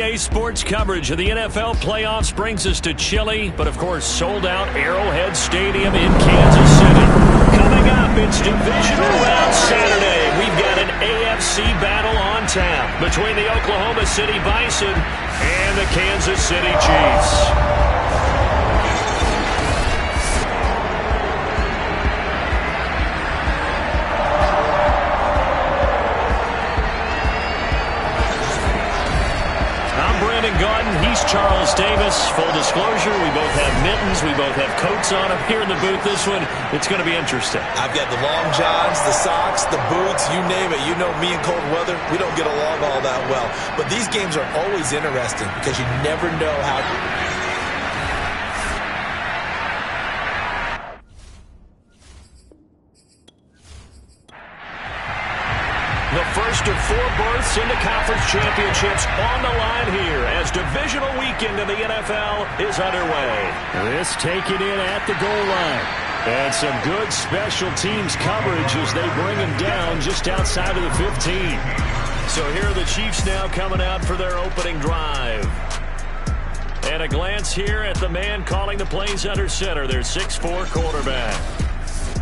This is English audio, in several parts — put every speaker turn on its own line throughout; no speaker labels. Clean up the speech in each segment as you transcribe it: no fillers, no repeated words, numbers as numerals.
Today's sports coverage of the NFL playoffs brings us to chilly, but of course sold-out Arrowhead Stadium in Kansas City. Coming up, it's divisional round Saturday. We've got an AFC battle on tap between the Oklahoma City Bison and the Kansas City Chiefs. He's Charles Davis. Full disclosure, we both have mittens. We both have coats on up here in the booth. This one, it's going to be interesting.
I've got the long johns, the socks, the boots, you name it. You know me in cold weather, we don't get along all that well. But these games are always interesting because you never know how...
The first of 4 berths into conference championships on the line here as divisional weekend in the NFL is underway. This taken in at the goal line. And some good special teams coverage as they bring him down just outside of the 15. So here are the Chiefs now coming out for their opening drive. And a glance here at the man calling the plays under center, their 6'4" quarterback.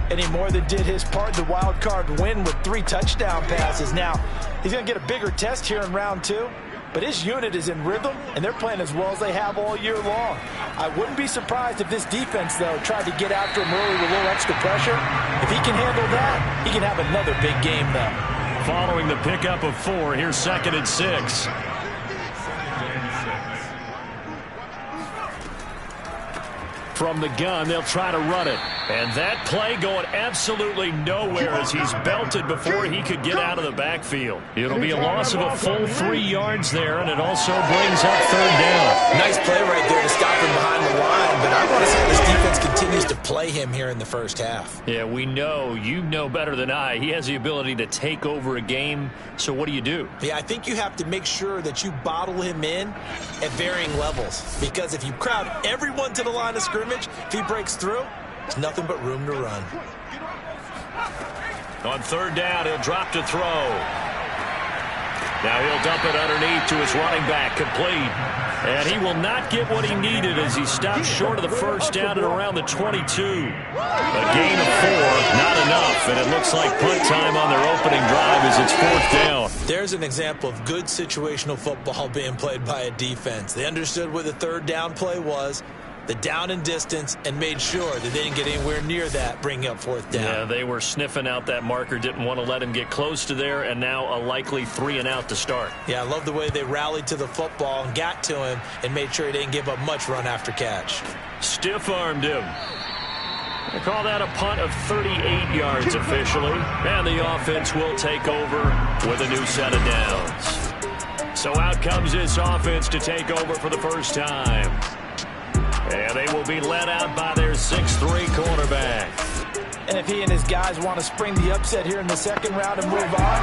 And he more than did his part, the wild card win with 3 touchdown passes. Now, he's going to get a bigger test here in round 2, but his unit is in rhythm, and they're playing as well as they have all year long. I wouldn't be surprised if this defense, though, tried to get after him early with a little extra pressure. If he can handle that, he can have another big game, though.
Following the pickup of 4, here's 2nd and 6. From the gun, they'll try to run it. And that play going absolutely nowhere as he's belted before he could get out of the backfield. It'll be a loss of a full 3 yards there, and it also brings up 3rd down.
Nice play right there to stop him behind the line, but I want to see how this defense continues to play him here in the first half.
Yeah, we know, you know better than I, he has the ability to take over a game, so what do you do?
Yeah, I think you have to make sure that you bottle him in at varying levels, because if you crowd everyone to the line of scrimmage, if he breaks through, there's nothing but room to run.
On 3rd down, he'll drop to throw. Now he'll dump it underneath to his running back, complete. And he will not get what he needed as he stops short of the 1st down at around the 22. A gain of 4, not enough, and it looks like punt time on their opening drive as it's 4th down.
There's an example of good situational football being played by a defense. They understood what the 3rd down play was, the down and distance, and made sure that they didn't get anywhere near that, bringing up 4th down.
Yeah, they were sniffing out that marker, didn't want to let him get close to there, and now a likely 3 and out to start.
Yeah, I love the way they rallied to the football and got to him and made sure he didn't give up much run after catch.
Stiff-armed him. They call that a punt of 38 yards officially, and the offense will take over with a new set of downs. So out comes this offense to take over for the first time. And they will be led out by their 6'3" quarterback.
And if he and his guys want to spring the upset here in the 2nd round and move on,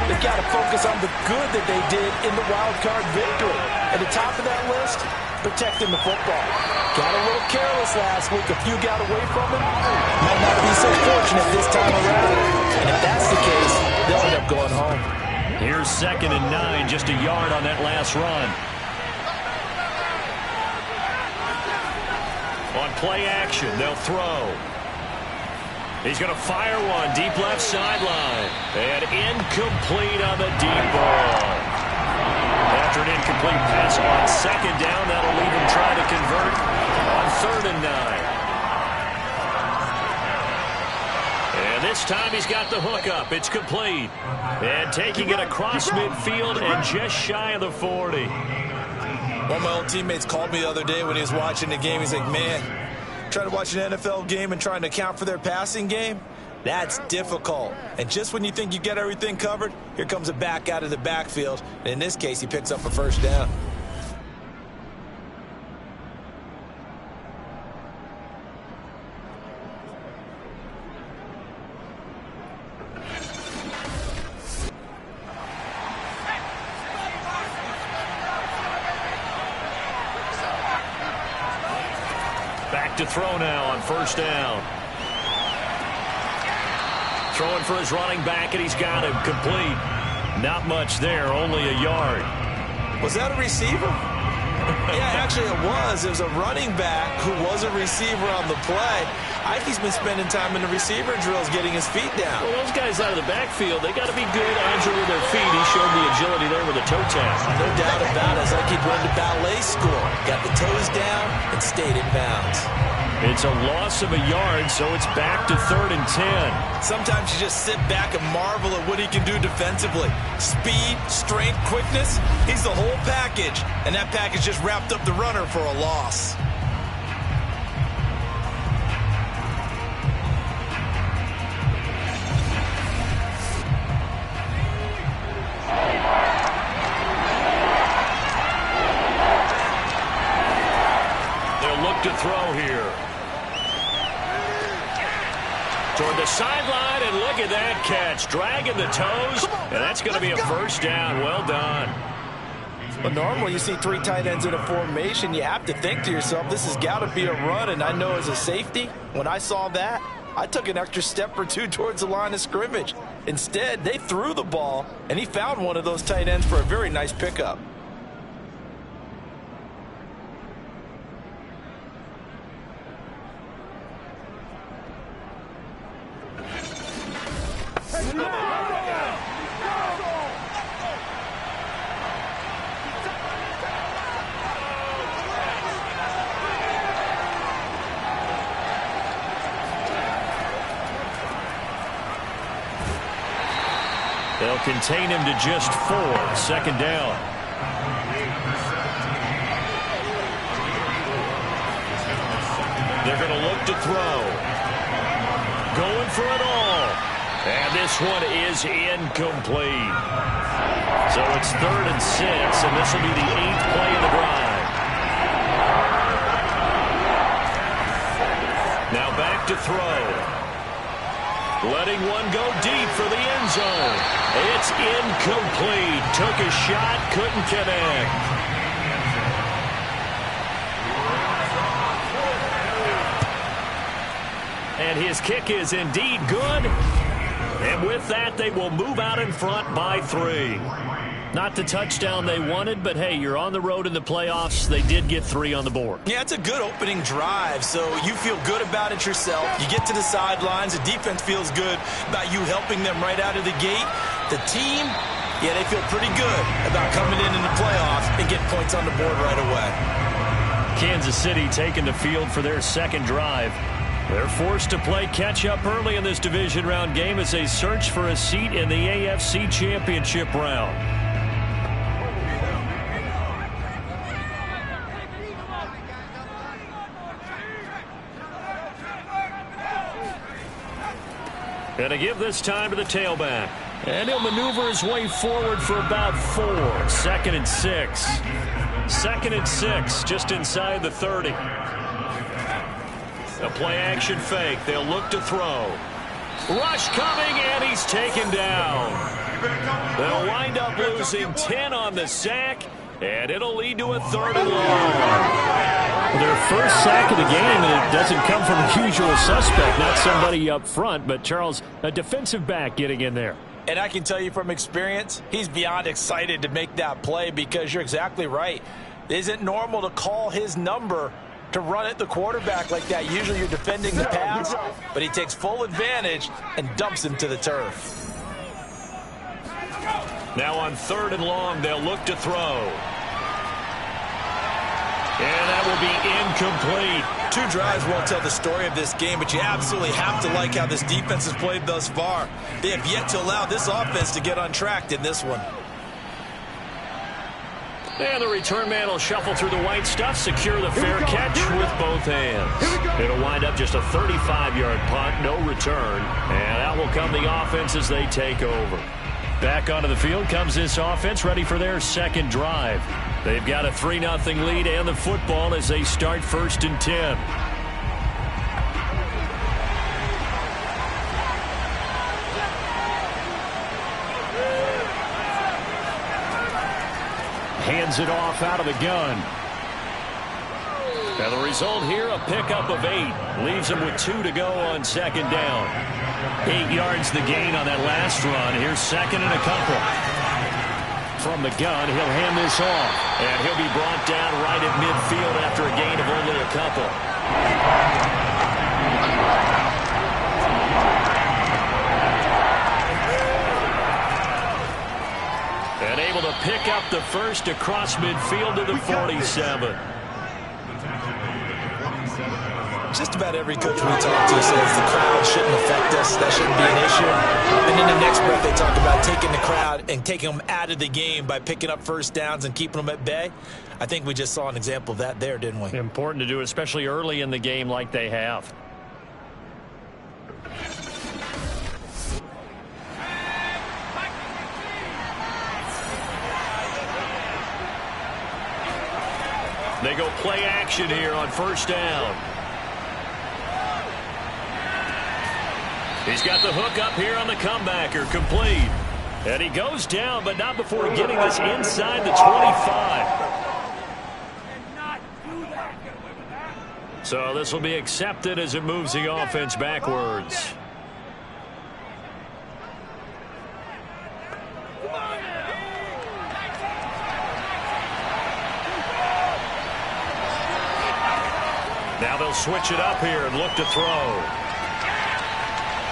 they've got to focus on the good that they did in the wild card victory. At the top of that list, protecting the football. Got a little careless last week. A few got away from him. Might not be so fortunate this time around. And if that's the case, they'll end up going home.
Here's 2nd and 9, just a yard on that last run. On play action, they'll throw. He's going to fire one deep left sideline. And incomplete on the deep ball. After an incomplete pass on 2nd down, that'll leave him trying to convert on 3rd and 9. And this time he's got the hook up. It's complete. And taking it across midfield and just shy of the 40.
One of my old teammates called me the other day when he was watching the game. He's like, man, trying to watch an NFL game and trying to account for their passing game, that's difficult. And just when you think you get everything covered, here comes a back out of the backfield. And in this case, he picks up a 1st down.
Back to throw now on 1st down. Throwing for his running back, and he's got him complete. Not much there, only a yard.
Was that a receiver? Yeah, actually it was. It was a running back who was a receiver on the play. I think he's been spending time in the receiver drills getting his feet down.
Well, those guys out of the backfield, they got to be good, agile with their feet. He showed the agility there with a toe tap.
No doubt about it. It's like he'd run to ballet school. Got the toes down and stayed in bounds.
It's a loss of a yard, so it's back to 3rd and 10.
Sometimes you just sit back and marvel at what he can do defensively. Speed, strength, quickness, he's the whole package. And that package just wrapped up the runner for a loss.
They'll look to throw here. Toward the sideline, and look at that catch. Dragging the toes, and that's going to be a first down. Well done.
But normally you see 3 tight ends in a formation, you have to think to yourself, this has got to be a run. And I know as a safety, when I saw that, I took an extra step or 2 towards the line of scrimmage. Instead, they threw the ball, and he found one of those tight ends for a very nice pickup.
They'll contain him to just 4. 2nd down. They're going to look to throw. Going for it all. And this one is incomplete. So it's 3rd and 6, and this will be the 8th play of the drive. Now back to throw. Letting one go deep for the end zone. It's incomplete. Took a shot, couldn't connect. And his kick is indeed good. And with that, they will move out in front by 3. Not the touchdown they wanted, but hey, you're on the road in the playoffs. They did get 3 on the board.
Yeah, it's a good opening drive, so you feel good about it yourself. You get to the sidelines. The defense feels good about you helping them right out of the gate. The team, yeah, they feel pretty good about coming in the playoffs and getting points on the board right away.
Kansas City taking the field for their 2nd drive. They're forced to play catch-up early in this division round game as they search for a seat in the AFC Championship round. Going to give this time to the tailback. And he'll maneuver his way forward for about 4. 2nd and 6. 2nd and 6, just inside the 30. A play-action fake. They'll look to throw. Rush coming, and he's taken down. They'll wind up losing 10 on the sack, and it'll lead to a 3rd and long. Their first sack of the game, and it doesn't come from a usual suspect, not somebody up front, but Charles, a defensive back getting in there.
And I can tell you from experience, he's beyond excited to make that play because you're exactly right. It isn't normal to call his number to run at the quarterback like that. Usually you're defending the pass, but he takes full advantage and dumps him to the turf.
Now on 3rd and long, they'll look to throw. And that will be incomplete.
2 drives won't tell the story of this game, but you absolutely have to like how this defense has played thus far. They have yet to allow this offense to get untracked in this one.
And the return man will shuffle through the white stuff, secure the fair catch with both hands. It'll wind up just a 35-yard punt, no return. And out will come the offense as they take over. Back onto the field comes this offense, ready for their 2nd drive. They've got a 3-0 lead and the football as they start 1st and 10. Hands it off out of the gun. And the result here, a pickup of 8. Leaves him with 2 to go on 2nd down. 8 yards the gain on that last run. Here's 2nd and a couple. from the gun. He'll hand this off. And he'll be brought down right at midfield after a gain of only a couple. And able to pick up the first across midfield to the 47.
Just about every coach we talk to says the crowd shouldn't affect us. That shouldn't be an issue. And in the next breath, they talk about taking the crowd and taking them out of the game by picking up first downs and keeping them at bay. I think we just saw an example of that there, didn't we?
Important to do, especially early in the game like they have. They go play action here on first down. He's got the hook up here on the comebacker, complete. And he goes down, but not before getting this inside the 25. So this will be accepted as it moves the offense backwards. Now they'll switch it up here and look to throw.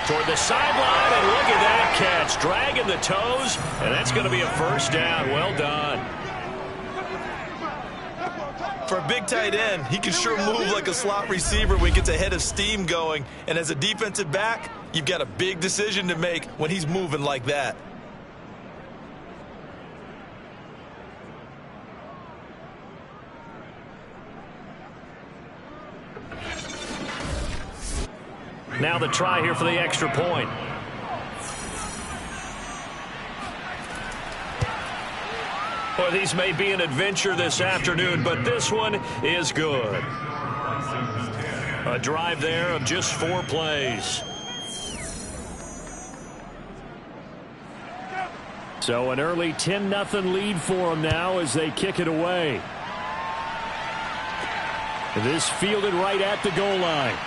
Toward the sideline, and look at that catch. Dragging the toes, and that's going to be a first down. Well done.
For a big tight end, he can sure move like a slot receiver when he gets a head of steam going. And as a defensive back, you've got a big decision to make when he's moving like that.
Now the try here for the extra point. Boy, these may be an adventure this afternoon, but this one is good. A drive there of just 4 plays. So an early 10-0 lead for them now as they kick it away. This fielded right at the goal line.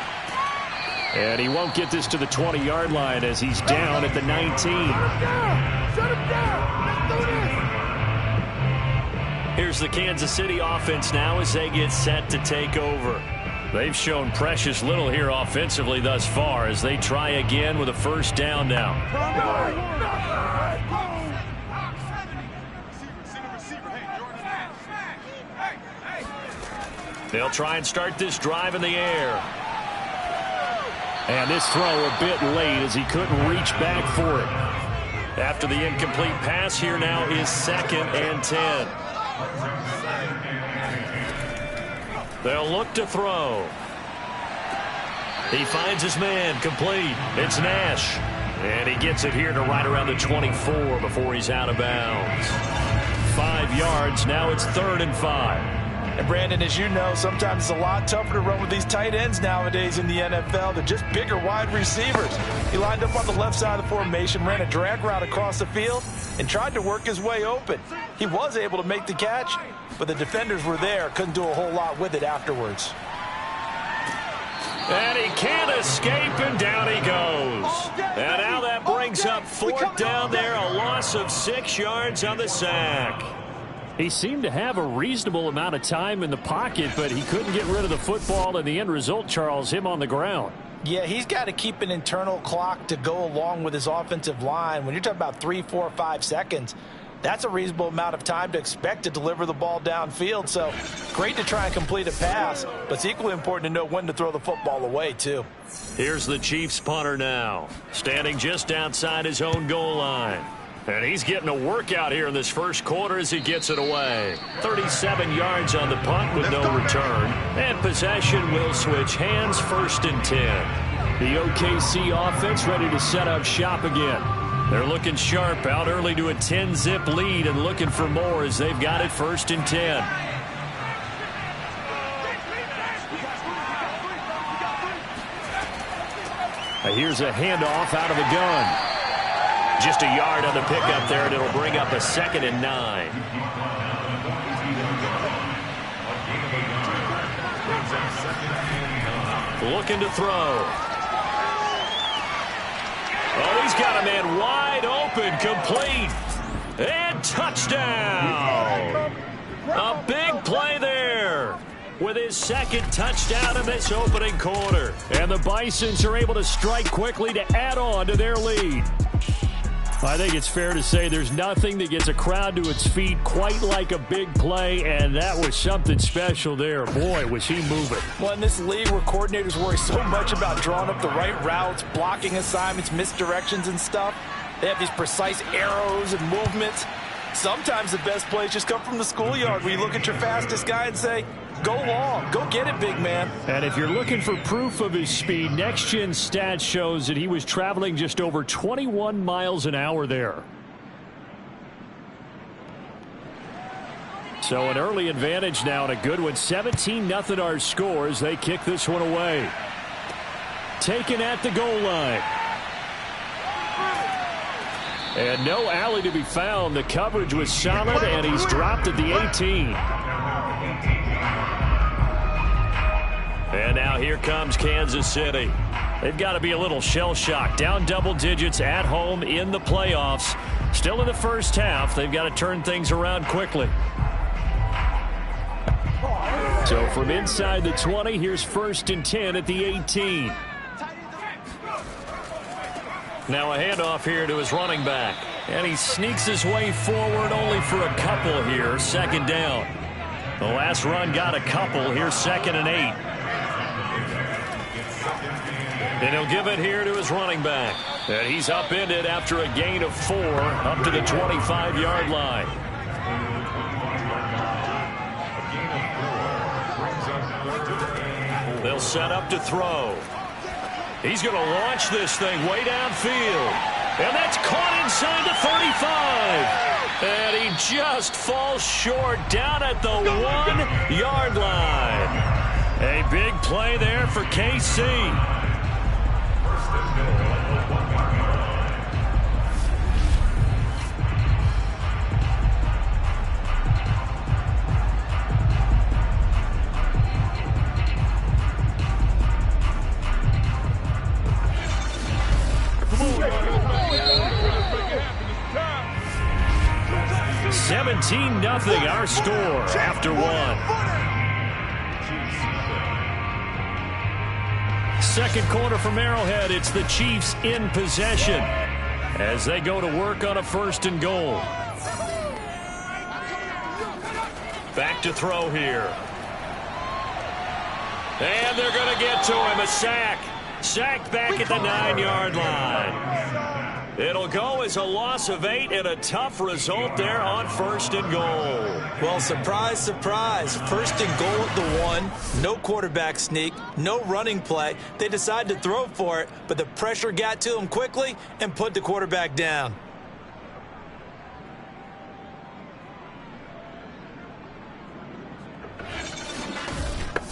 And he won't get this to the 20-yard line as he's down at the 19.
Shut him down. Let's do this.
Here's the Kansas City offense now as they get set to take over. They've shown precious little here offensively thus far as they try again with a first down now. They'll try and start this drive in the air. And this throw a bit late as he couldn't reach back for it. After the incomplete pass, here now is 2nd and 10. They'll look to throw. He finds his man, complete. It's Nash. And he gets it here to right around the 24 before he's out of bounds. 5 yards, now it's 3rd and 5.
And Brandon, as you know, sometimes it's a lot tougher to run with these tight ends nowadays in the NFL. They're just bigger wide receivers. He lined up on the left side of the formation, ran a drag route across the field, and tried to work his way open. He was able to make the catch, but the defenders were there, couldn't do a whole lot with it afterwards.
And he can't escape, and down he goes. And now that brings up 4th down there, a loss of 6 yards on the sack. He seemed to have a reasonable amount of time in the pocket, but he couldn't get rid of the football, and the end result, Charles, him on the ground.
Yeah, he's got to keep an internal clock to go along with his offensive line. When you're talking about 3, 4, 5 seconds, that's a reasonable amount of time to expect to deliver the ball downfield. So great to try and complete a pass, but it's equally important to know when to throw the football away, too.
Here's the Chiefs punter now, standing just outside his own goal line. And he's getting a workout here in this first quarter as he gets it away. 37 yards on the punt with no return. And possession will switch hands, 1st and 10. The OKC offense ready to set up shop again. They're looking sharp, out early to a 10-zip lead and looking for more as they've got it 1st and 10. Here's a handoff out of the gun. Just a yard on the pickup there, and it'll bring up a 2nd and 9. Looking to throw. Oh, he's got a man wide open, complete. And touchdown! A big play there with his second touchdown in this opening quarter. And the Bisons are able to strike quickly to add on to their lead. I think it's fair to say there's nothing that gets a crowd to its feet quite like a big play, and that was something special there. Boy, was he moving.
Well, in this league where coordinators worry so much about drawing up the right routes, blocking assignments, misdirections and stuff, they have these precise arrows and movements. Sometimes the best plays just come from the schoolyard where you look at your fastest guy and say, go long, go get it, big man.
And if you're looking for proof of his speed, Next Gen Stats shows that he was traveling just over 21 miles an hour there. So an early advantage now and a good one. 17-0 our score as they kick this one away. Taken at the goal line. And no alley to be found. The coverage was solid, and he's dropped at the 18. And now here comes Kansas City. They've got to be a little shell-shocked. Down double digits at home in the playoffs. Still in the first half. They've got to turn things around quickly. So from inside the 20, here's 1st and 10 at the 18. Now a handoff here to his running back. And he sneaks his way forward only for a couple here. 2nd down. The last run got a couple. Here's 2nd and 8. And he'll give it here to his running back. And he's upended after a gain of 4 up to the 25-yard line. They'll set up to throw. He's going to launch this thing way downfield. And that's caught inside the 35. And he just falls short down at the 1-yard line. A big play there for KC. Nothing our score after 1. 2nd quarter from Arrowhead. It's the Chiefs in possession as they go to work on a 1st and goal. Back to throw here. And they're going to get to him. A sack. Sacked back at the 9-yard line. It'll go as a loss of 8 and a tough result there on 1st and goal.
Well, surprise, surprise. 1st and goal at the 1. No quarterback sneak. No running play. They decide to throw for it, but the pressure got to them quickly and put the quarterback down.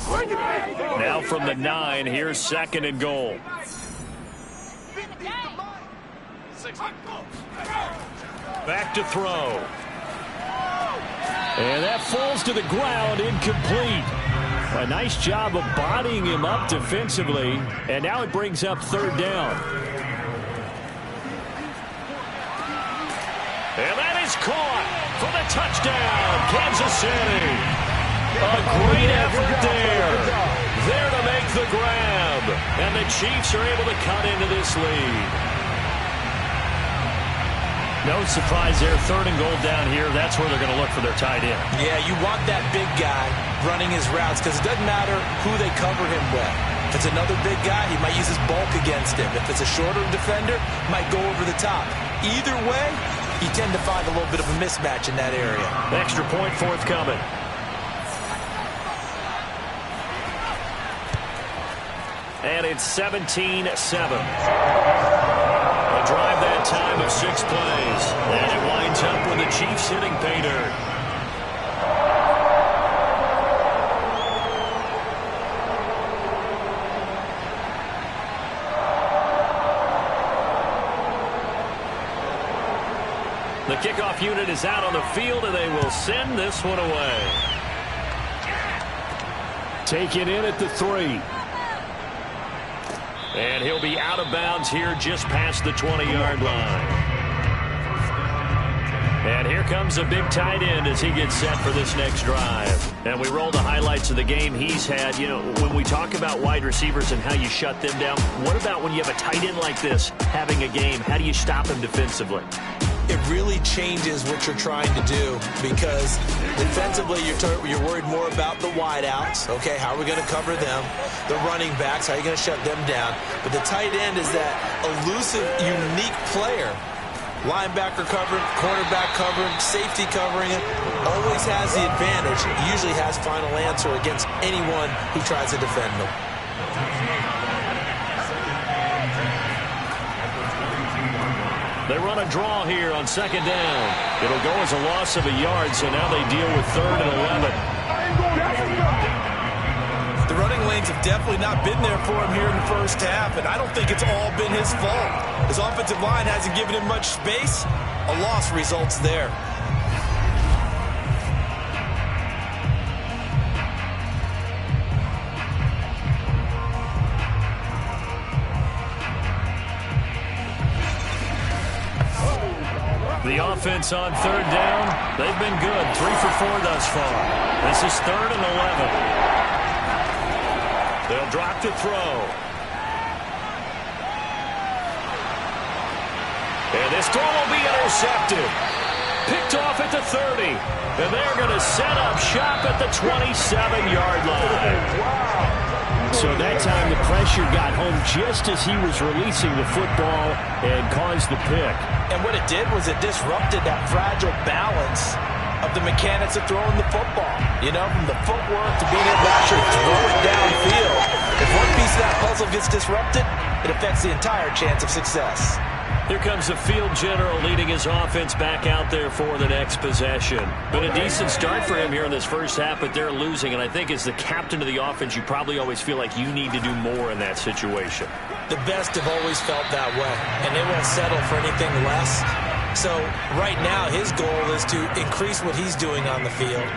Now from the 9, here's 2nd and goal. Back to throw. And that falls to the ground, incomplete. A nice job of bodying him up defensively. And now it brings up 3rd down. And that is caught for the touchdown, Kansas City. A great effort there. There to make the grab. And the Chiefs are able to cut into this lead. No surprise there. 3rd and goal down here. That's where they're going to look for their tight end.
Yeah, you want that big guy running his routes because it doesn't matter who they cover him with. If it's another big guy, he might use his bulk against him. If it's a shorter defender, might go over the top. Either way, you tend to find a little bit of a mismatch in that area.
Extra point forthcoming. And it's 17-7. A drive that time of 6 plays. And it winds up with the Chiefs hitting pay dirt. The kickoff unit is out on the field, and they will send this one away. Taken in at the 3. And he'll be out of bounds here just past the 20-yard line. And here comes a big tight end as he gets set for this next drive. And we roll the highlights of the game he's had. You know, when we talk about wide receivers and how you shut them down, what about when you have a tight end like this having a game? How do you stop him defensively?
It really changes what you're trying to do because defensively you're worried more about the wideouts. Okay, how are we going to cover them? The running backs, how are you going to shut them down? But the tight end is that elusive, unique player. Linebacker covering, cornerback covering, safety covering him. Always has the advantage. Usually has final answer against anyone who tries to defend them.
They run a draw here on second down. It'll go as a loss of a yard, so now they deal with 3rd and 11.
The running lanes have definitely not been there for him here in the first half, and I don't think it's all been his fault. His offensive line hasn't given him much space. A loss results there.
The offense on 3rd down, they've been good. 3 for 4 thus far. This is 3rd and 11. They'll drop to throw. And this throw will be intercepted. Picked off at the 30. And they're going to set up shop at the 27-yard line. So that time the pressure got home just as he was releasing the football and caused the pick.
And what it did was it disrupted that fragile balance of the mechanics of throwing the football. You know, from the footwork to being able to actually throw it downfield. If one piece of that puzzle gets disrupted, it affects the entire chance of success.
Here comes the field general leading his offense back out there for the next possession. Been a decent start for him here in this first half, but they're losing. And I think as the captain of the offense, you probably always feel like you need to do more in that situation.
The best have always felt that way, and they won't settle for anything less. So right now his goal is to increase what he's doing on the field,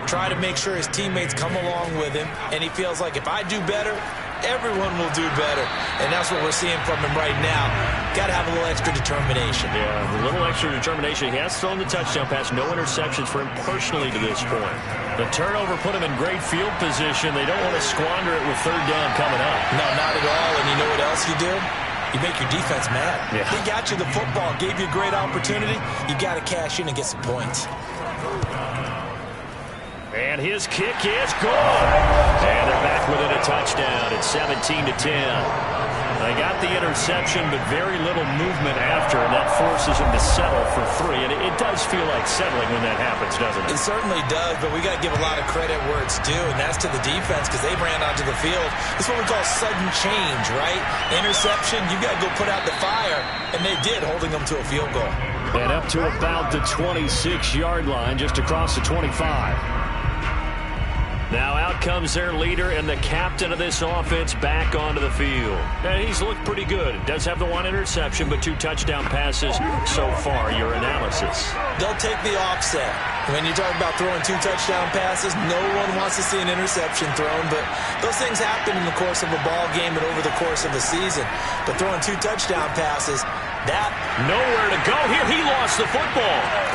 try to make sure his teammates come along with him, and he feels like if I do better, everyone will do better. And that's what we're seeing from him right now. Got to have a little extra determination.
Yeah, a little extra determination. He has thrown the touchdown pass. No interceptions for him personally to this point. The turnover put him in great field position. They don't want to squander it with 3rd down coming up.
No, not at all. And you know what else you do? You make your defense mad.
Yeah.
They got you the football, gave you a great opportunity. You got to cash in and get some points.
And his kick is good. And they're back within a touchdown. It's 17-10. They got the interception, but very little movement after, and that forces them to settle for 3. And it does feel like settling when that happens, doesn't it?
It certainly does, but we got to give a lot of credit where it's due, and that's to the defense because they ran onto the field. It's what we call sudden change, right? Interception, you got to go put out the fire, and they did, holding them to a field goal.
And up to about the 26-yard line, just across the 25. Now out comes their leader and the captain of this offense back onto the field. And he's looked pretty good. Does have the 1 interception, but 2 touchdown passes so far. Your analysis.
They'll take the offset. When you talk about throwing 2 touchdown passes, no one wants to see an interception thrown, but those things happen in the course of a ball game and over the course of the season. But throwing 2 touchdown passes, that...
Nowhere to go here. He lost the football.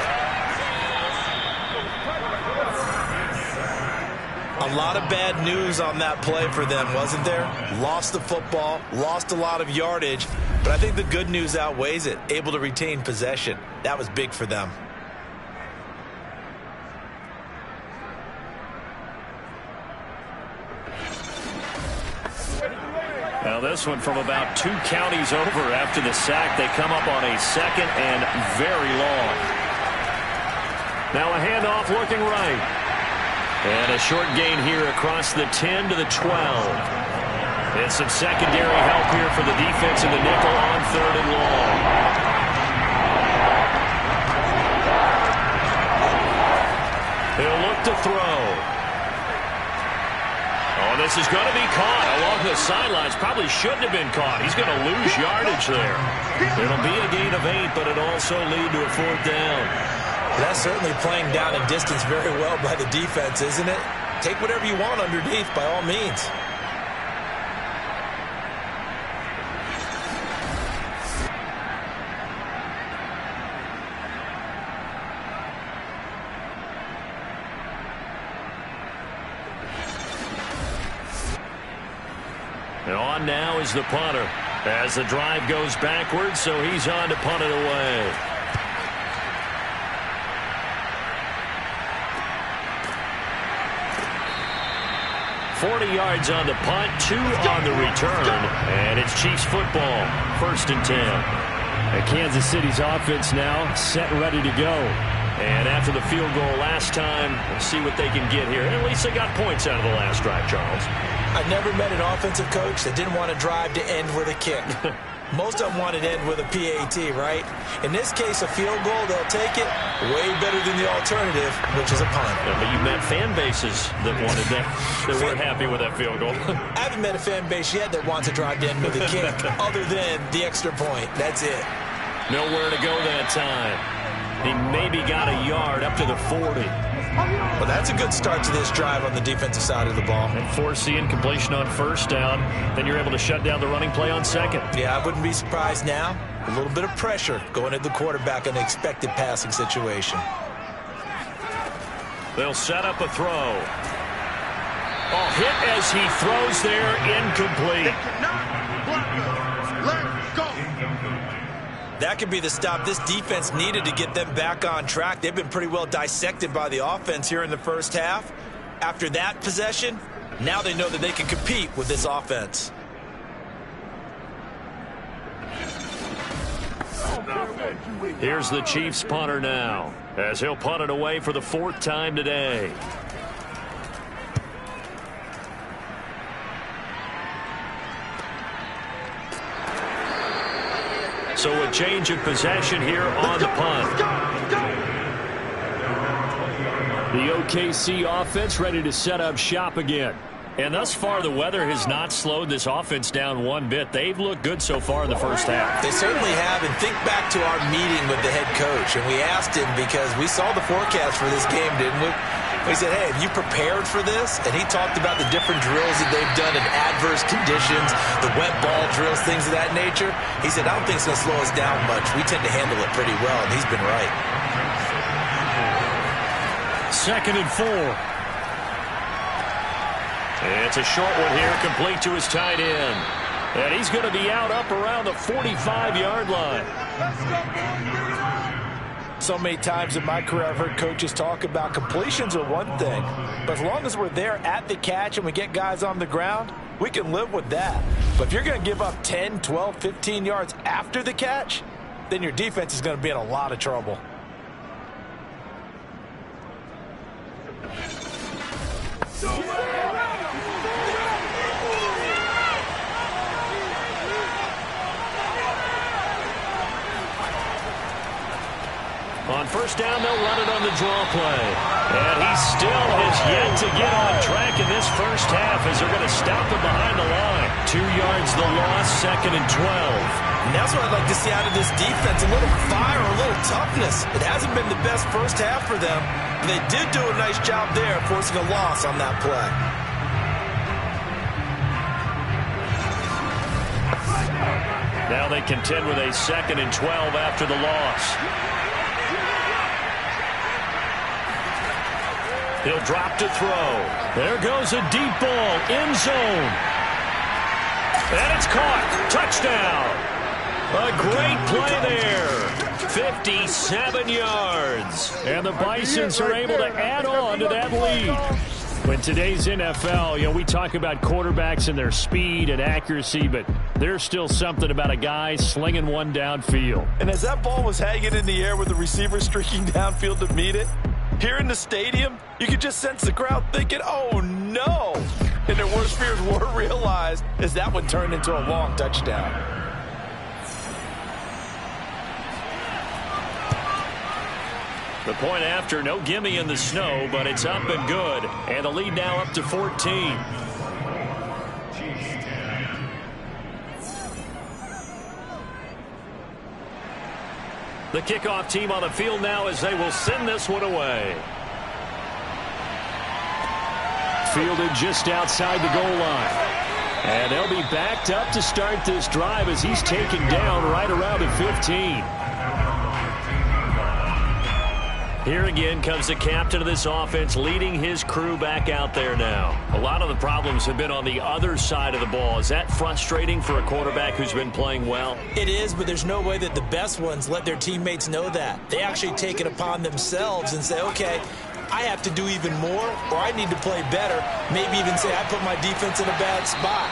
A lot of bad news on that play for them, wasn't there? Lost the football, lost a lot of yardage, but I think the good news outweighs it. Able to retain possession. That was big for them.
Now this one from about 2 counties over after the sack. They come up on a 2nd and very long. Now a handoff looking right. And a short gain here across the 10 to the 12. And some secondary help here for the defense in the nickel on 3rd and long. He'll look to throw. Oh, this is going to be caught along the sidelines. Probably shouldn't have been caught. He's going to lose yardage there. It'll be a gain of 8, but it'll also lead to a 4th down.
That's certainly playing down in distance very well by the defense, isn't it? Take whatever you want underneath, by all means.
And on now is the punter as the drive goes backwards, so he's on to punt it away. $40 yards on the punt, 2 on the return, and it's Chiefs football, 1st and 10. And Kansas City's offense now set and ready to go. And after the field goal last time, we'll see what they can get here. And at least they got points out of the last drive, Charles.
I've never met an offensive coach that didn't want to drive to end with a kick. Most of them want to end with a PAT, right? In this case, a field goal, they'll take it way better than the alternative, which is a punt.
Yeah, but you've met fan bases that wanted that, that weren't happy with that field goal.
I haven't met a fan base yet that wants to drive to end with a kick other than the extra point. That's it.
Nowhere to go that time. He maybe got a yard up to the 40.
Well, that's a good start to this drive on the defensive side of the ball.
And force the incompletion on 1st down. Then you're able to shut down the running play on 2nd.
Yeah, I wouldn't be surprised now. A little bit of pressure going at the quarterback in an expected passing situation.
They'll set up a throw. Oh, hit as he throws there, incomplete.
Let's go.
That could be the stop this defense needed to get them back on track. They've been pretty well dissected by the offense here in the first half. After that possession, now they know that they can compete with this offense.
Here's the Chiefs punter now, as he'll punt it away for the 4th time today. So a change of possession here on the punt. The OKC offense ready to set up shop again. And thus far, the weather has not slowed this offense down one bit. They've looked good so far in the first half.
They certainly have. And think back to our meeting with the head coach. And we asked him because we saw the forecast for this game, didn't we? We said, hey, have you prepared for this? And he talked about the different drills that they've done in adverse conditions, the wet ball drills, things of that nature. He said, I don't think it's going to slow us down much. We tend to handle it pretty well, and he's been right.
2nd and 4. It's a short one here, complete to his tight end. And he's going to be out up around the 45-yard line.
So many times in my career, I've heard coaches talk about completions are one thing. But as long as we're there at the catch and we get guys on the ground, we can live with that. But if you're going to give up 10, 12, 15 yards after the catch, then your defense is going to be in a lot of trouble.
On 1st down, they'll run it on the draw play. And he still has yet to get on track in this first half as they're going to stop him behind the line. 2 yards the loss, 2nd and 12.
And that's what I'd like to see out of this defense, a little fire, a little toughness. It hasn't been the best first half for them, but they did do a nice job there forcing a loss on that play.
Now they contend with a 2nd and 12 after the loss. He'll drop to throw. There goes a deep ball, end zone. And it's caught. Touchdown. A great play there. 57 yards. And the Bisons are able to add on to that lead. In today's NFL, we talk about quarterbacks and their speed and accuracy, but there's still something about a guy slinging one downfield.
And as that ball was hanging in the air with the receiver streaking downfield to meet it, here in the stadium, you could just sense the crowd thinking, oh, no. And their worst fears were realized as that one turned into a long touchdown.
The point after, no gimme in the snow, but it's up and good. And the lead now up to 14. The kickoff team on the field now as they will send this one away. Fielded just outside the goal line. And they'll be backed up to start this drive as he's taken down right around the 15. Here again comes the captain of this offense leading his crew back out there now. A lot of the problems have been on the other side of the ball. Is that frustrating for a quarterback who's been playing well?
It is, but there's no way that the best ones let their teammates know that. They actually take it upon themselves and say, okay, I have to do even more, or I need to play better. Maybe even say I put my defense in a bad spot.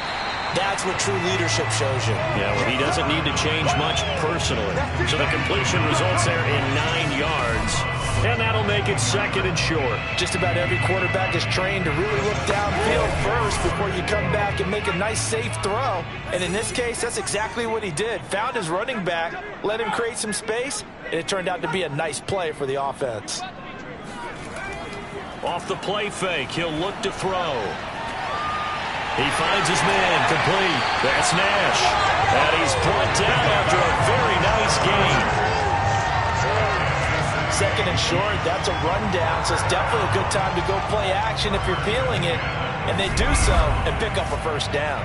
That's what true leadership shows you.
Yeah, well, he doesn't need to change much personally. So the completion results there in 9 yards. And that'll make it 2nd and short.
Just about every quarterback is trained to really look downfield first before you come back and make a nice, safe throw. And in this case, that's exactly what he did. Found his running back, let him create some space, and it turned out to be a nice play for the offense.
Off the play fake, he'll look to throw. He finds his man, complete. That's Nash. And he's brought down after a very nice gain.
2nd and short, that's a rundown, so it's definitely a good time to go play action if you're feeling it. And they do so and pick up a first down.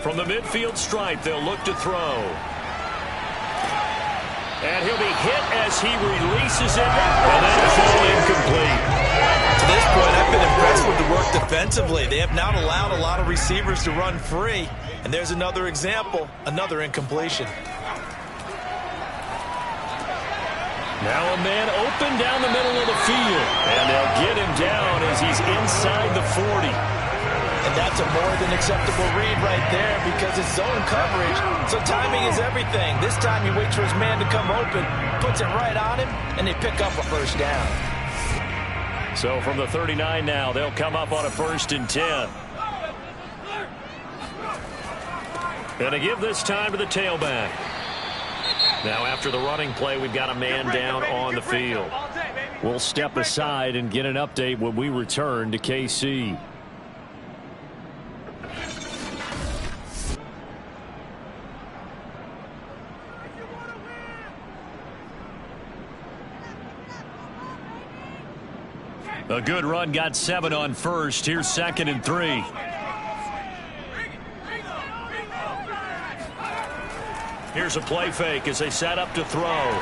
From the midfield stripe, they'll look to throw. And he'll be hit as he releases it, and that'll fall incomplete.
To this point, I've been impressed with the work defensively. They have not allowed a lot of receivers to run free. And there's another example, another incompletion.
Now a man open down the middle of the field. And they'll get him down as he's inside the 40.
And that's a more than acceptable read right there because it's zone coverage, so timing is everything. This time he waits for his man to come open, puts it right on him, and they pick up a first down.
So from the 39 now, they'll come up on a 1st and 10. And to give this time to the tailback. Now after the running play, we've got a man down on the field. We'll step aside and get an update when we return to KC. A good run, got 7 on first. Here's 2nd and 3. Here's a play fake as they set up to throw.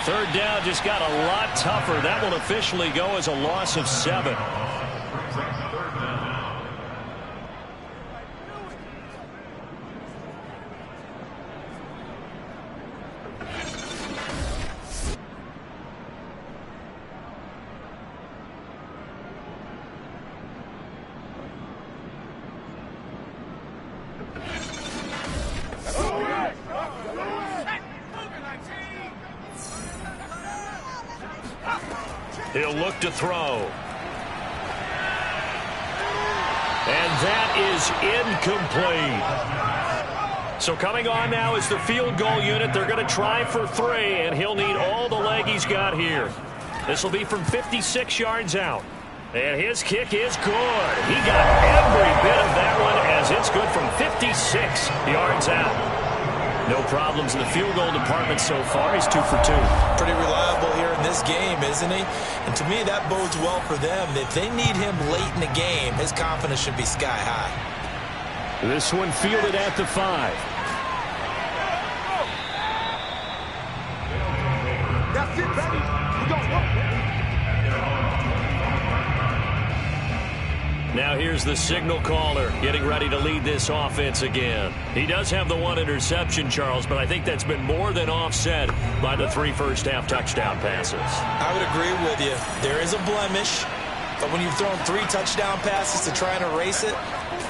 3rd down just got a lot tougher. That will officially go as a loss of 7. He'll look to throw. And that is incomplete. So coming on now is the field goal unit. They're going to try for 3, and he'll need all the leg he's got here. This will be from 56 yards out. And his kick is good. He got every bit of that one as it's good from 56 yards out. No problems in the field goal department so far. He's 2 for 2.
Pretty reliable here in this game, isn't he? And to me, that bodes well for them. If they need him late in the game, his confidence should be sky high.
This one fielded at the 5.
That's it, baby. We gon' work.
Now here's the signal caller getting ready to lead this offense again. He does have the 1 interception, Charles, but I think that's been more than offset by the 3 first-half touchdown passes.
I would agree with you. There is a blemish, but when you've thrown 3 touchdown passes to try and erase it,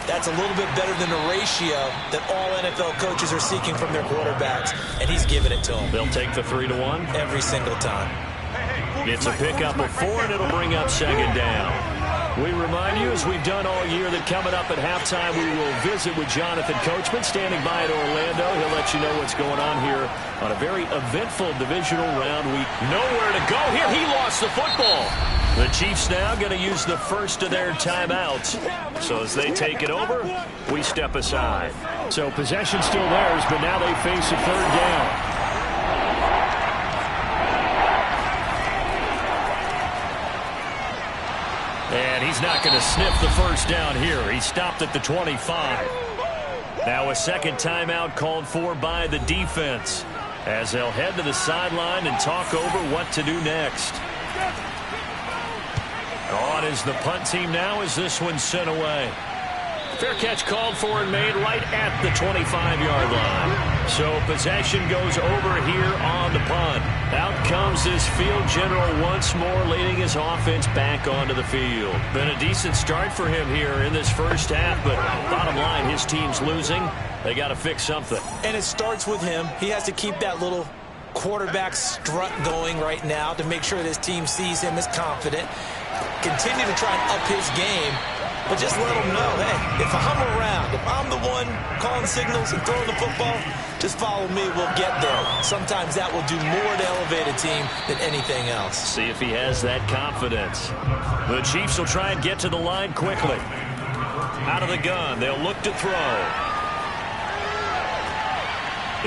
that's a little bit better than the ratio that all NFL coaches are seeking from their quarterbacks, and he's giving it to them.
They'll take the 3-1?
Every single time.
It's a pickup of 4, and it'll bring up 2nd down. We remind you, as we've done all year, that coming up at halftime, we will visit with Jonathan Coachman standing by at Orlando. He'll let you know what's going on here on a very eventful divisional round week. Nowhere to go here. He lost the football. The Chiefs now going to use the first of their timeouts. So as they take it over, we step aside. So possession still theirs, but now they face a 3rd down. And he's not going to sniff the first down here. He stopped at the 25. Now a second timeout called for by the defense, as they'll head to the sideline and talk over what to do next. On is the punt team now as this one's sent away. Fair catch called for and made right at the 25-yard line. So possession goes over here on the punt. Out comes this field general once more, leading his offense back onto the field. Been a decent start for him here in this first half, but bottom line, his team's losing. They got to fix something.
And it starts with him. He has to keep that little quarterback strut going right now to make sure this team sees him as confident. Continue to try and up his game. But just let them know, hey, if I'm around, if I'm the one calling signals and throwing the football, just follow me, we'll get there. Sometimes that will do more to elevate a team than anything else.
See if he has that confidence. The Chiefs will try and get to the line quickly. Out of the gun, they'll look to throw.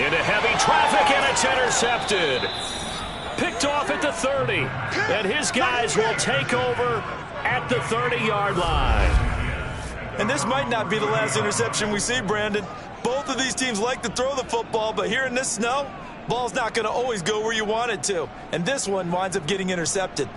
Into heavy traffic, and it's intercepted. Picked off at the 30. And his guys will take over at the 30-yard line.
And this might not be the last interception we see, Brandon. Both of these teams like to throw the football, but here in this snow, ball's not going to always go where you want it to. And this one winds up getting intercepted.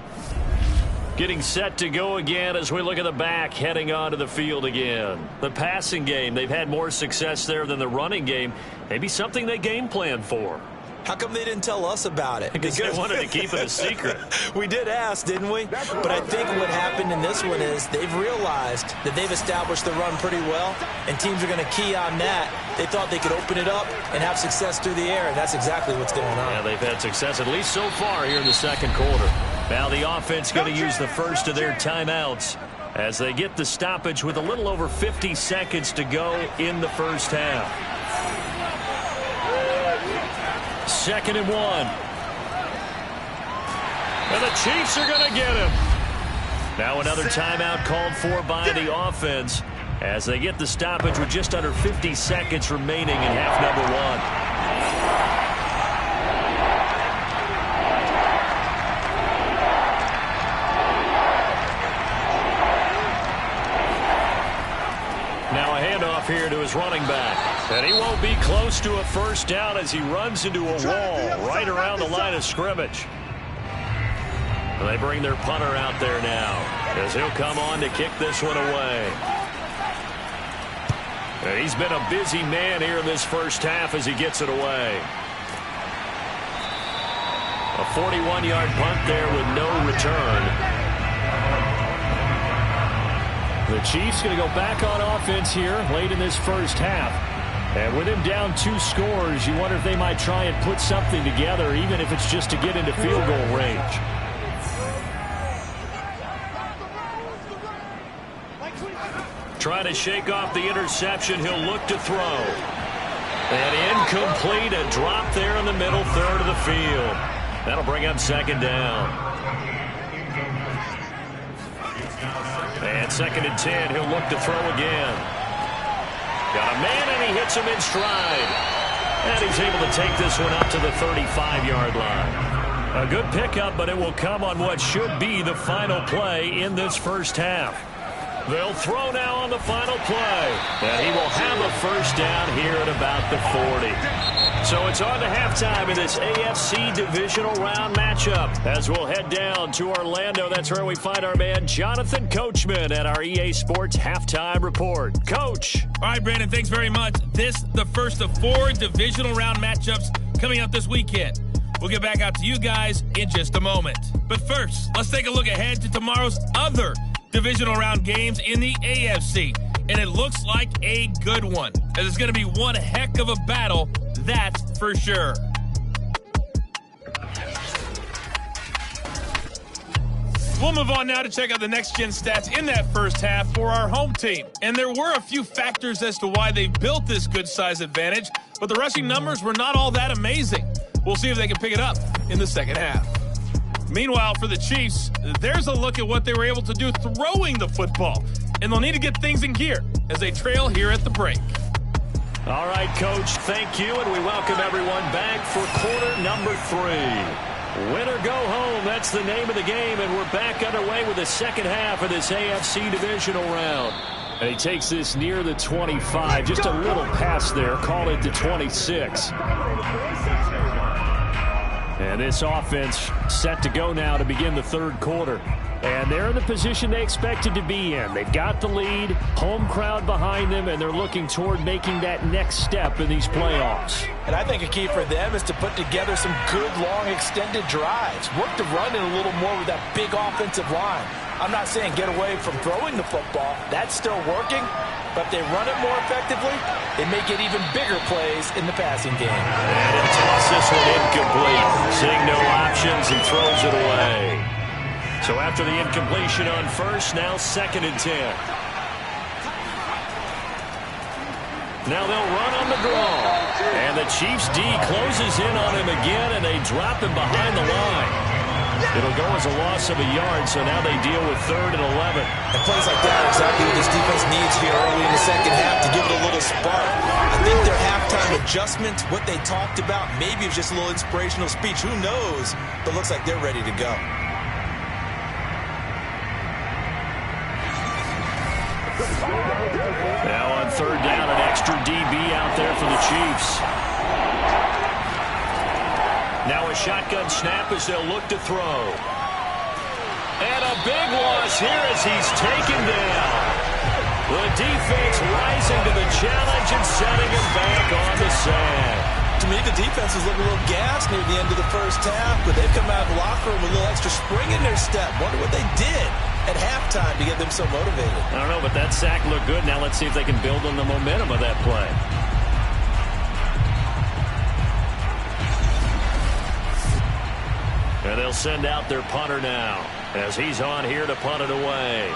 Getting set to go again as we look at the back, heading onto the field again. The passing game, they've had more success there than the running game. Maybe something they game plan for.
How come they didn't tell us about it?
Because they wanted to keep it a secret.
We did ask, didn't we?
But I think what happened in this one is they've realized that they've established the run pretty well, and teams are going to key on that. They thought they could open it up and have success through the air, and that's exactly what's going on.
Yeah, they've had success, at least so far, here in the second quarter. Now the offense going to use the first of their timeouts as they get the stoppage with a little over 50 seconds to go in the first half. 2nd and 1. And the Chiefs are going to get him. Now another timeout called for by the offense as they get the stoppage with just under 50 seconds remaining in half number 1. Here to his running back. And he won't be close to a first down as he runs into a wall right around the line of scrimmage. And they bring their punter out there now as he'll come on to kick this one away. And he's been a busy man here in this first half as he gets it away. A 41-yard punt there with no return. The Chiefs going to go back on offense here late in this first half. And with him down 2 scores, you wonder if they might try and put something together, even if it's just to get into field goal range. Trying to shake off the interception, he'll look to throw. And incomplete, a drop there in the middle third of the field. That'll bring up 2nd down. And 2nd and 10, he'll look to throw again. Got a man, and he hits him in stride. And he's able to take this one up to the 35-yard line. A good pickup, but it will come on what should be the final play in this first half. They'll throw now on the final play. And he will have a first down here at about the 40. So it's on to halftime in this AFC divisional round matchup. As we'll head down to Orlando, that's where we find our man Jonathan Coachman at our EA Sports Halftime Report. Coach.
All right, Brandon, thanks very much. This the first of 4 divisional round matchups coming up this weekend. We'll get back out to you guys in just a moment. But first, let's take a look ahead to tomorrow's other divisional round games in the AFC. And it looks like a good one, as it's going to be one heck of a battle, that's for sure. We'll move on now to check out the next-gen stats in that first half for our home team. And there were a few factors as to why they built this good-size advantage, but the rushing numbers were not all that amazing. We'll see if they can pick it up in the second half. Meanwhile, for the Chiefs, there's a look at what they were able to do throwing the football. And they'll need to get things in gear as they trail here at the break.
All right, Coach, thank you, and we welcome everyone back for quarter number 3. Win or go home, that's the name of the game, and we're back underway with the second half of this AFC divisional round. And he takes this near the 25, just a little pass there, call it the 26. And this offense set to go now to begin the third quarter. And they're in the position they expected to be in. They've got the lead, home crowd behind them, and they're looking toward making that next step in these playoffs.
And I think a key for them is to put together some good, long, extended drives. Work the run in a little more with that big offensive line. I'm not saying get away from throwing the football. That's still working. But if they run it more effectively, they may get even bigger plays in the passing game.
And he'll toss this one incomplete. Seeing no options, he throws it away. So after the incompletion on first, now 2nd and 10. Now they'll run on the draw. And the Chiefs D closes in on him again, and they drop him behind the line. It'll go as a loss of a yard, so now they deal with 3rd and 11.
And plays like that are exactly what this defense needs here early in the second half to give it a little spark. I think their halftime adjustments, what they talked about, maybe it was just a little inspirational speech. Who knows? But looks like they're ready to go.
Now on 3rd down, an extra DB out there for the Chiefs. Now a shotgun snap as they'll look to throw. And a big loss here as he's taken down. The defense rising to the challenge and setting him back on the sack.
To me, the defense was looking a little gassed near the end of the first half, but they've come out of the locker room with a little extra spring in their step. Wonder what they did at halftime to get them so motivated.
I don't know, but that sack looked good. Now let's see if they can build on the momentum of that play. And they'll send out their punter now as he's on here to punt it away.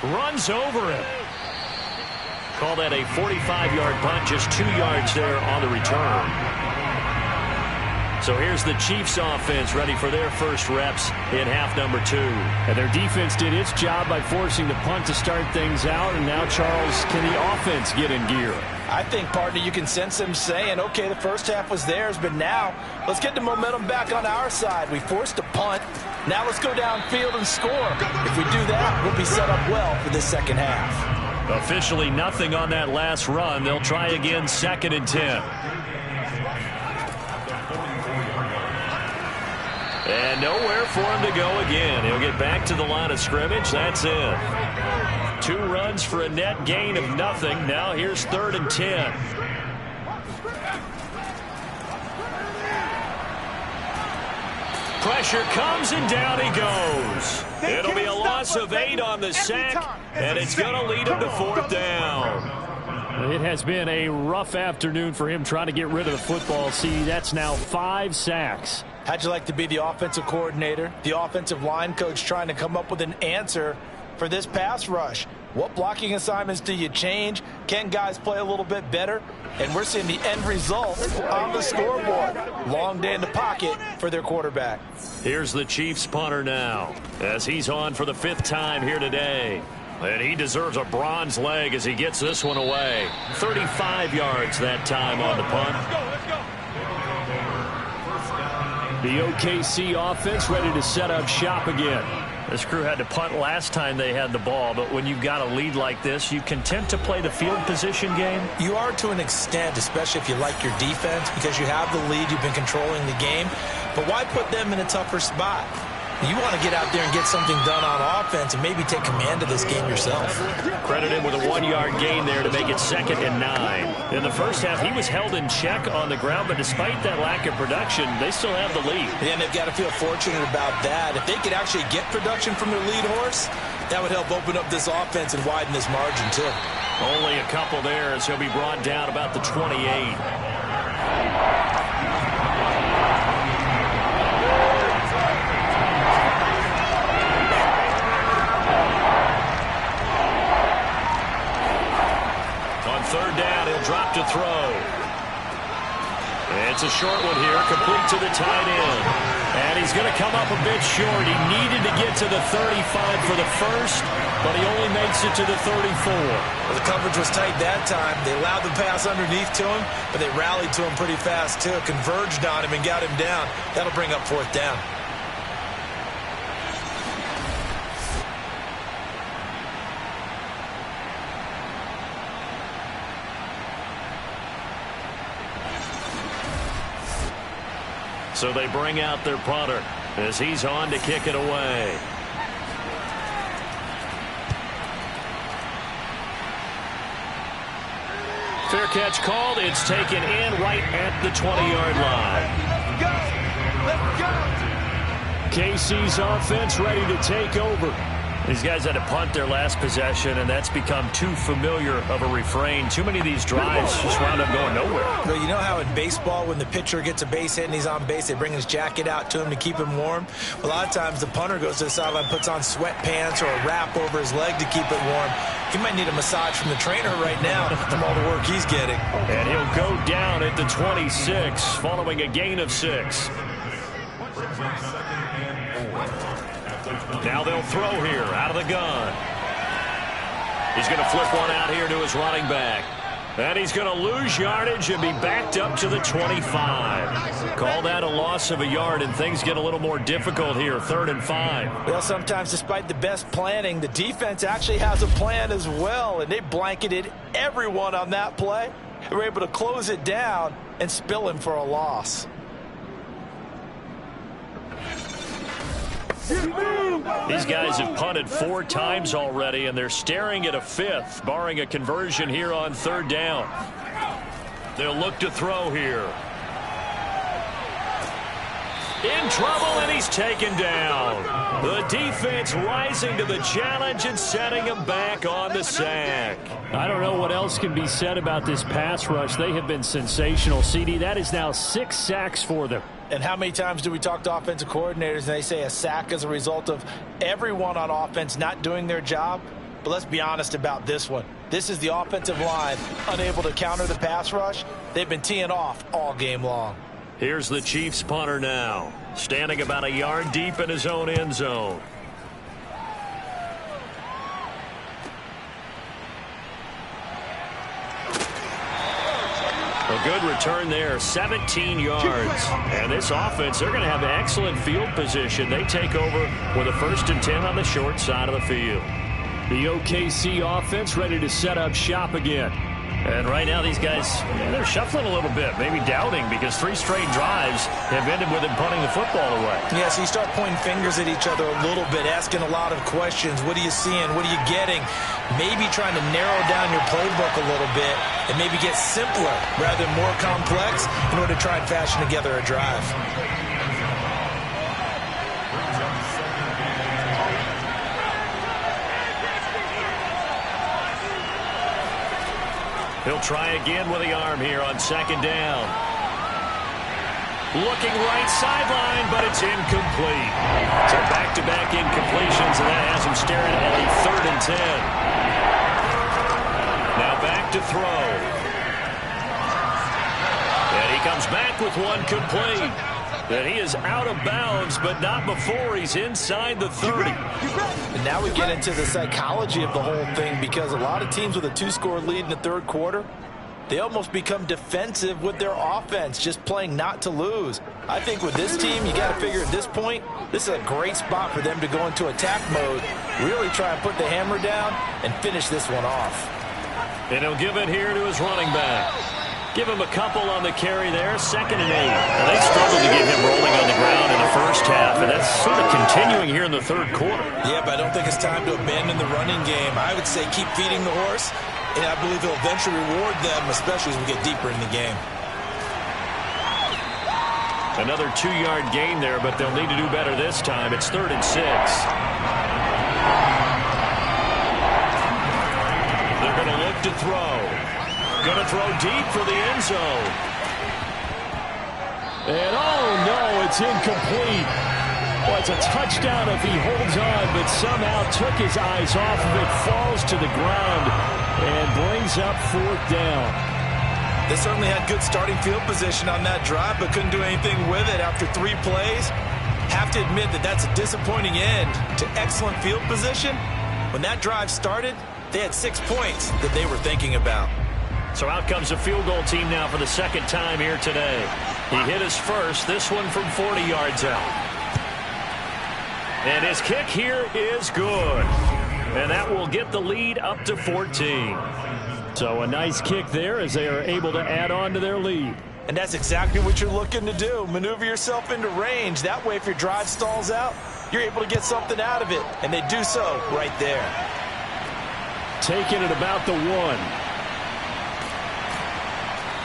Runs over him. Call that a 45-yard punt, just 2 yards there on the return. So here's the Chiefs offense ready for their first reps in half number 2. And their defense did its job by forcing the punt to start things out. And now, Charles, can the offense get in gear?
I think, partner, you can sense them saying, okay, the first half was theirs, but now let's get the momentum back on our side. We forced a punt. Now let's go downfield and score. If we do that, we'll be set up well for this second half.
Officially nothing on that last run. They'll try again 2nd and 10. And nowhere for him to go again. He'll get back to the line of scrimmage. That's it. 2 runs for a net gain of nothing. Now here's 3rd and 10. Pressure comes and down he goes. It'll be a loss of 8 on the sack, and it's going to lead him to 4th down.
It has been a rough afternoon for him trying to get rid of the football. See, that's now 5 sacks.
How'd you like to be the offensive coordinator, the offensive line coach trying to come up with an answer for this pass rush? What blocking assignments do you change? Can guys play a little bit better? And we're seeing the end result on the scoreboard. Long day in the pocket for their quarterback.
Here's the Chiefs punter now as he's on for the 5th time here today. And he deserves a bronze leg as he gets this one away. 35 yards that time on the punt.
The OKC offense ready to set up shop again.
This crew had to punt last time they had the ball, but when you've got a lead like this, you content to play the field position game?
You are to an extent, especially if you like your defense, because you have the lead, you've been controlling the game. But why put them in a tougher spot? You want to get out there and get something done on offense and maybe take command of this game yourself.
Credit him with a 1-yard gain there to make it 2nd and 9. In the first half, he was held in check on the ground, but despite that lack of production, they still have the lead.
And they've got to feel fortunate about that. If they could actually get production from their lead horse, that would help open up this offense and widen this margin, too.
Only a couple there as he'll be brought down about the 28. Third down, he'll drop to throw. It's a short one here, complete to the tight end. And he's going to come up a bit short. He needed to get to the 35 for the first, but he only makes it to the 34.
Well, the coverage was tight that time. They allowed the pass underneath to him, but they rallied to him pretty fast, too. Converged on him and got him down. That'll bring up fourth down.
So they bring out their punter as he's on to kick it away. Fair catch called. It's taken in right at the 20-yard line. KC's offense ready to take over. These guys had to punt their last possession, and that's become too familiar of a refrain. Too many of these drives just wound up going nowhere.
Well, you know how in baseball, when the pitcher gets a base hit and he's on base, they bring his jacket out to him to keep him warm? A lot of times the punter goes to the sideline, puts on sweatpants or a wrap over his leg to keep it warm. He might need a massage from the trainer right now from all the work he's getting.
And he'll go down at the 26 following a gain of 6. Now they'll throw here out of the gun. He's going to flip one out here to his running back. And he's going to lose yardage and be backed up to the 25. Call that a loss of a yard, and things get a little more difficult here, 3rd and 5.
Well, sometimes despite the best planning, the defense actually has a plan as well, and they blanketed everyone on that play. They were able to close it down and spill him for a loss.
These guys have punted 4 times already, and they're staring at a 5th, barring a conversion here on 3rd down. They'll look to throw here. In trouble, and he's taken down. The defense rising to the challenge and setting him back on the sack.
I don't know what else can be said about this pass rush. They have been sensational, CD. That is now 6 sacks for them.
And how many times do we talk to offensive coordinators and they say a sack is a result of everyone on offense not doing their job? But let's be honest about this one. This is the offensive line unable to counter the pass rush. They've been teeing off all game long.
Here's the Chiefs punter now, standing about a yard deep in his own end zone. A good return there, 17 yards. And this offense, they're going to have excellent field position. They take over with a 1st and 10 on the short side of the field.
The OKC offense ready to set up shop again.
And right now these guys, they're shuffling a little bit, maybe doubting, because 3 straight drives have ended with him punting the football away.
Yeah, so you start pointing fingers at each other a little bit, asking a lot of questions. What are you seeing? What are you getting? Maybe trying to narrow down your playbook a little bit and maybe get simpler rather than more complex in order to try and fashion together a drive.
He'll try again with the arm here on 2nd down. Looking right sideline, but it's incomplete. So back-to-back incompletions, and that has him staring at a 3rd and 10. Now back to throw. And he comes back with one complete. And he is out of bounds, but not before he's inside the 30.
And now we get into the psychology of the whole thing, because a lot of teams with a 2-score lead in the 3rd quarter, they almost become defensive with their offense, just playing not to lose. I think with this team, you got to figure at this point, this is a great spot for them to go into attack mode, really try and put the hammer down and finish this one off.
And he'll give it here to his running back. Give him a couple on the carry there, 2nd and 8. And they struggled to get him rolling on the ground in the first half, and that's sort of continuing here in the 3rd quarter.
Yeah, but I don't think it's time to abandon the running game. I would say keep feeding the horse, and I believe he'll eventually reward them, especially as we get deeper in the game.
Another 2-yard gain there, but they'll need to do better this time. It's 3rd and 6. They're going to look to throw. Going to throw deep for the end zone.
And oh no, it's incomplete. Well, it's a touchdown if he holds on, but somehow took his eyes off of it, falls to the ground, and brings up 4th down.
They certainly had good starting field position on that drive, but couldn't do anything with it after 3 plays. Have to admit that that's a disappointing end to excellent field position. When that drive started, they had 6 points that they were thinking about.
So out comes a field goal team now for the second time here today. He hit his first, this one from 40 yards out. And his kick here is good. And that will get the lead up to 14. So a nice kick there as they are able to add on to their lead.
And that's exactly what you're looking to do. Maneuver yourself into range. That way, if your drive stalls out, you're able to get something out of it. And they do so right there.
Taking it about the 1.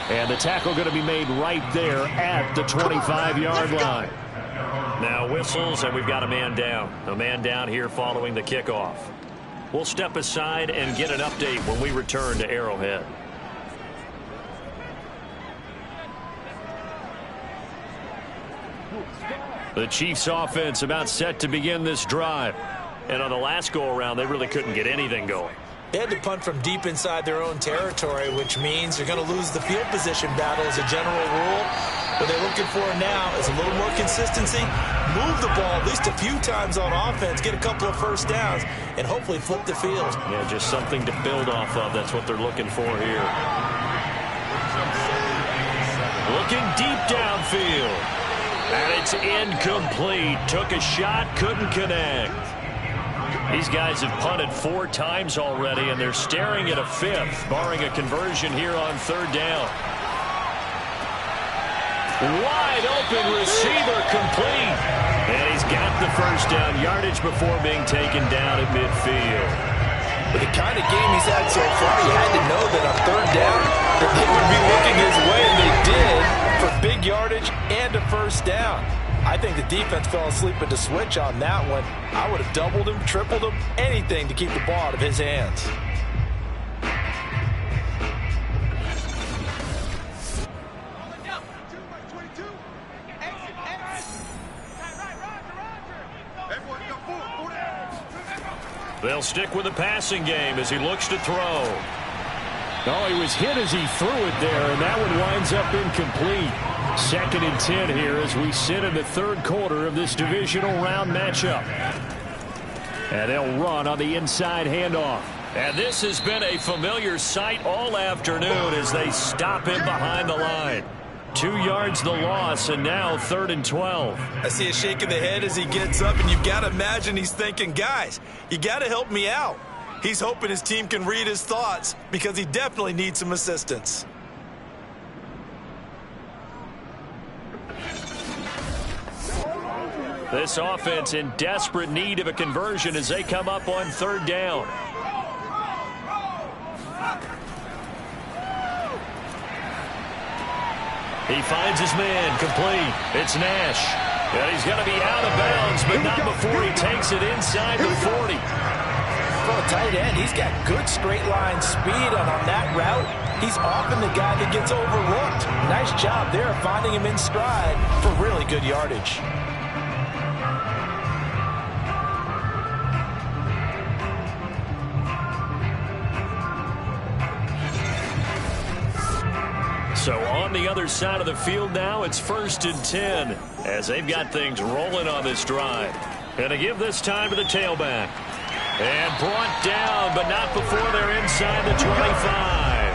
And the tackle going to be made right there at the 25-yard line. Now whistles, and we've got a man down. A man down here following the kickoff. We'll step aside and get an update when we return to Arrowhead. The Chiefs offense about set to begin this drive. And on the last go-around, they really couldn't get anything going.
They had to punt from deep inside their own territory, which means you're going to lose the field position battle as a general rule. What they're looking for now is a little more consistency, move the ball at least a few times on offense, get a couple of first downs, and hopefully flip the field.
Yeah, just something to build off of. That's what they're looking for here. Looking deep downfield. And it's incomplete. Took a shot, couldn't connect. These guys have punted 4 times already, and they're staring at a 5th, barring a conversion here on 3rd down. Wide open receiver complete. And he's got the first down yardage before being taken down at midfield.
With the kind of game he's had so far, you had to know that on 3rd down that they would be looking his way, and they did, for big yardage and a first down. I think the defense fell asleep at the switch on that one. I would have doubled him, tripled him, anything to keep the ball out of his hands.
They'll stick with the passing game as he looks to throw. Oh, he was hit as he threw it there, and that one winds up incomplete. 2nd and 10 here as we sit in the 3rd quarter of this divisional round matchup. And they'll run on the inside handoff. And this has been a familiar sight all afternoon as they stop him behind the line. 2 yards the loss, and now 3rd and 12.
I see a shake of the head as he gets up, and you've got to imagine he's thinking, guys, you got to help me out. He's hoping his team can read his thoughts because he definitely needs some assistance.
This offense in desperate need of a conversion as they come up on 3rd down. He finds his man complete. It's Nash. And he's going to be out of bounds, but not before he takes it inside the 40.
For a tight end, he's got good straight line speed, and on that route, he's often the guy that gets overlooked. Nice job there finding him in stride for really good yardage.
So on the other side of the field now, it's 1st and 10 as they've got things rolling on this drive. And to give this time to the tailback. And brought down, but not before they're inside the 25.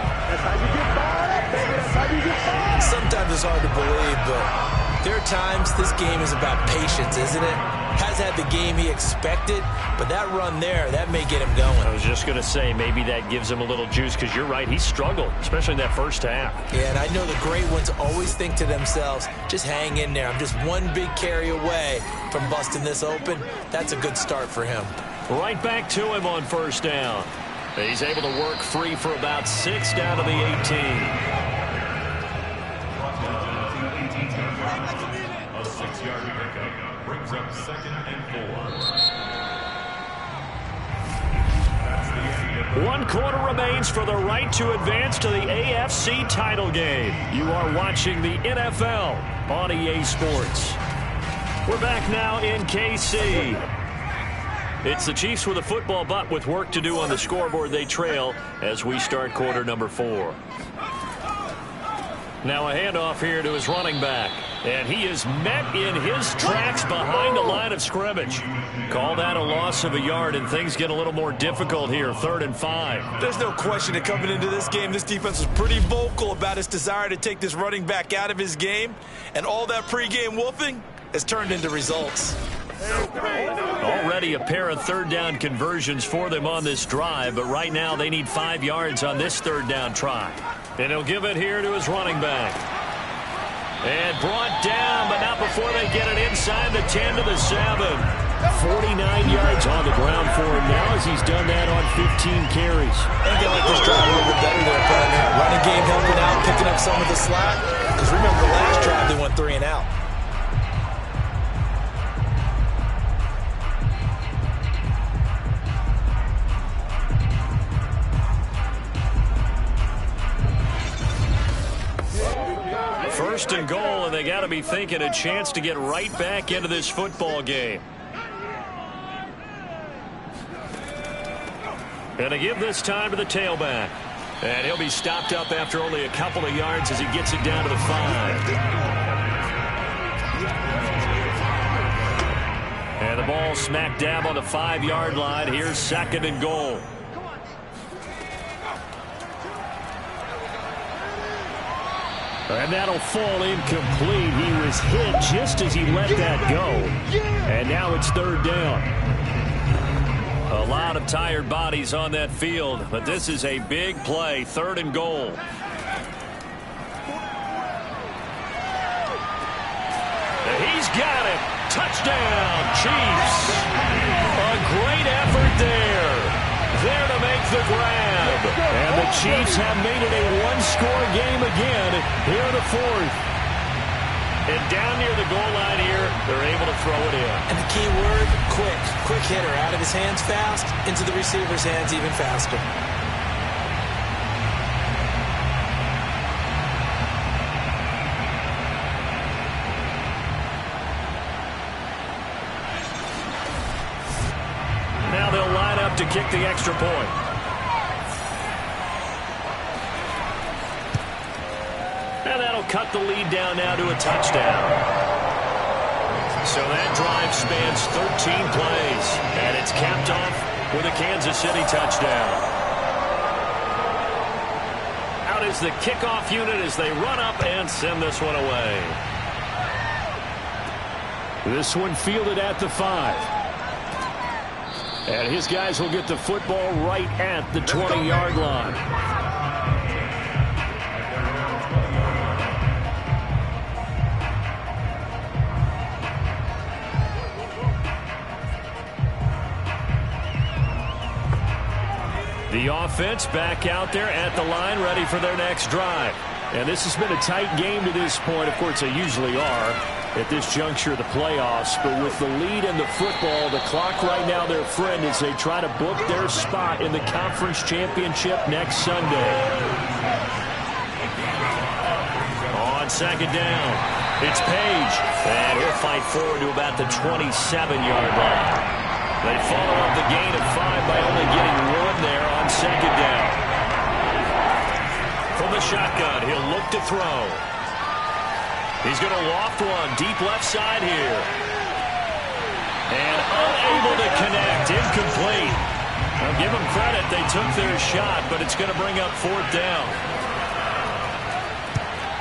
Sometimes it's hard to believe, but there are times this game is about patience, isn't it? Has had the game he expected, but that run there, that may get him going.
I was just going to say, maybe that gives him a little juice, because you're right, he struggled, especially in that first half.
Yeah, and I know the great ones always think to themselves, just hang in there. I'm just one big carry away from busting this open. That's a good start for him.
Right back to him on 1st down. He's able to work free for about 6 down to the 18.
A 6-yard pickup brings up 2nd and 4.
1 quarter remains for the right to advance to the AFC title game. You are watching the NFL on EA Sports. We're back now in KC. It's the Chiefs with a football, but with work to do on the scoreboard. They trail as we start quarter number 4. Now a handoff here to his running back. And he is met in his tracks behind the line of scrimmage. Call that a loss of a yard, and things get a little more difficult here. 3rd and 5.
There's no question that coming into this game, this defense was pretty vocal about its desire to take this running back out of his game. And all that pregame wolfing has turned into results.
Already a pair of 3rd down conversions for them on this drive, but right now they need 5 yards on this 3rd down try. And he'll give it here to his running back. And brought down, but not before they get it inside the 10 to the 7. 49 yards on the ground for him now as he's done that on 15 carries.
I think I like this drive a little bit better there, partner. Running game helping out, picking up some of the slack. Because remember the last drive, they went 3 and out.
First and goal, and they got to be thinking a chance to get right back into this football game. And they give this time to the tailback. And he'll be stopped up after only a couple of yards as he gets it down to the 5. And the ball smack dab on the 5-yard line. Here's 2nd and goal. And that'll fall incomplete. He was hit just as he let that go. And now it's 3rd down. A lot of tired bodies on that field, but this is a big play. 3rd and goal. And he's got it. Touchdown, Chiefs. A great effort there. There to make the grab. And the Chiefs have made it a one-score game again here in the 4th. And down near the goal line here, they're able to throw it in.
And the key word, quick. Quick hitter. Out of his hands fast, into the receiver's hands even faster.
Now they'll line up to kick the extra point. And that'll cut the lead down now to a touchdown. So that drive spans 13 plays, and it's capped off with a Kansas City touchdown. Out is the kickoff unit as they run up and send this one away. This one fielded at the 5. And his guys will get the football right at the 20-yard line. The offense back out there at the line, ready for their next drive. And this has been a tight game to this point. Of course, they usually are at this juncture of the playoffs. But with the lead in the football, the clock right now their friend as they try to book their spot in the conference championship next Sunday. On 2nd down, it's Page. And he'll fight forward to about the 27-yard line. They follow up the gain of 5 by only getting 1 there on 2nd down. From the shotgun, he'll look to throw. He's going to loft one deep left side here. And unable to connect, incomplete. I'll give them credit, they took their shot, but it's going to bring up 4th down.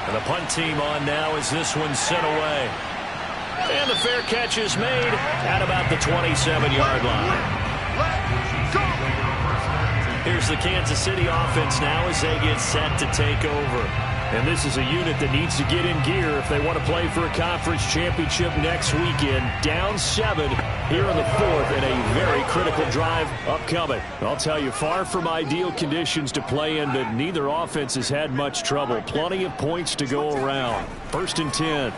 And the punt team on now as this one's sent away. And the fair catch is made at about the 27-yard line. Here's the Kansas City offense now as they get set to take over. And this is a unit that needs to get in gear if they want to play for a conference championship next weekend. Down 7 here in the 4th and a very critical drive upcoming. I'll tell you, far from ideal conditions to play in, but neither offense has had much trouble. Plenty of points to go around. 1st and 10.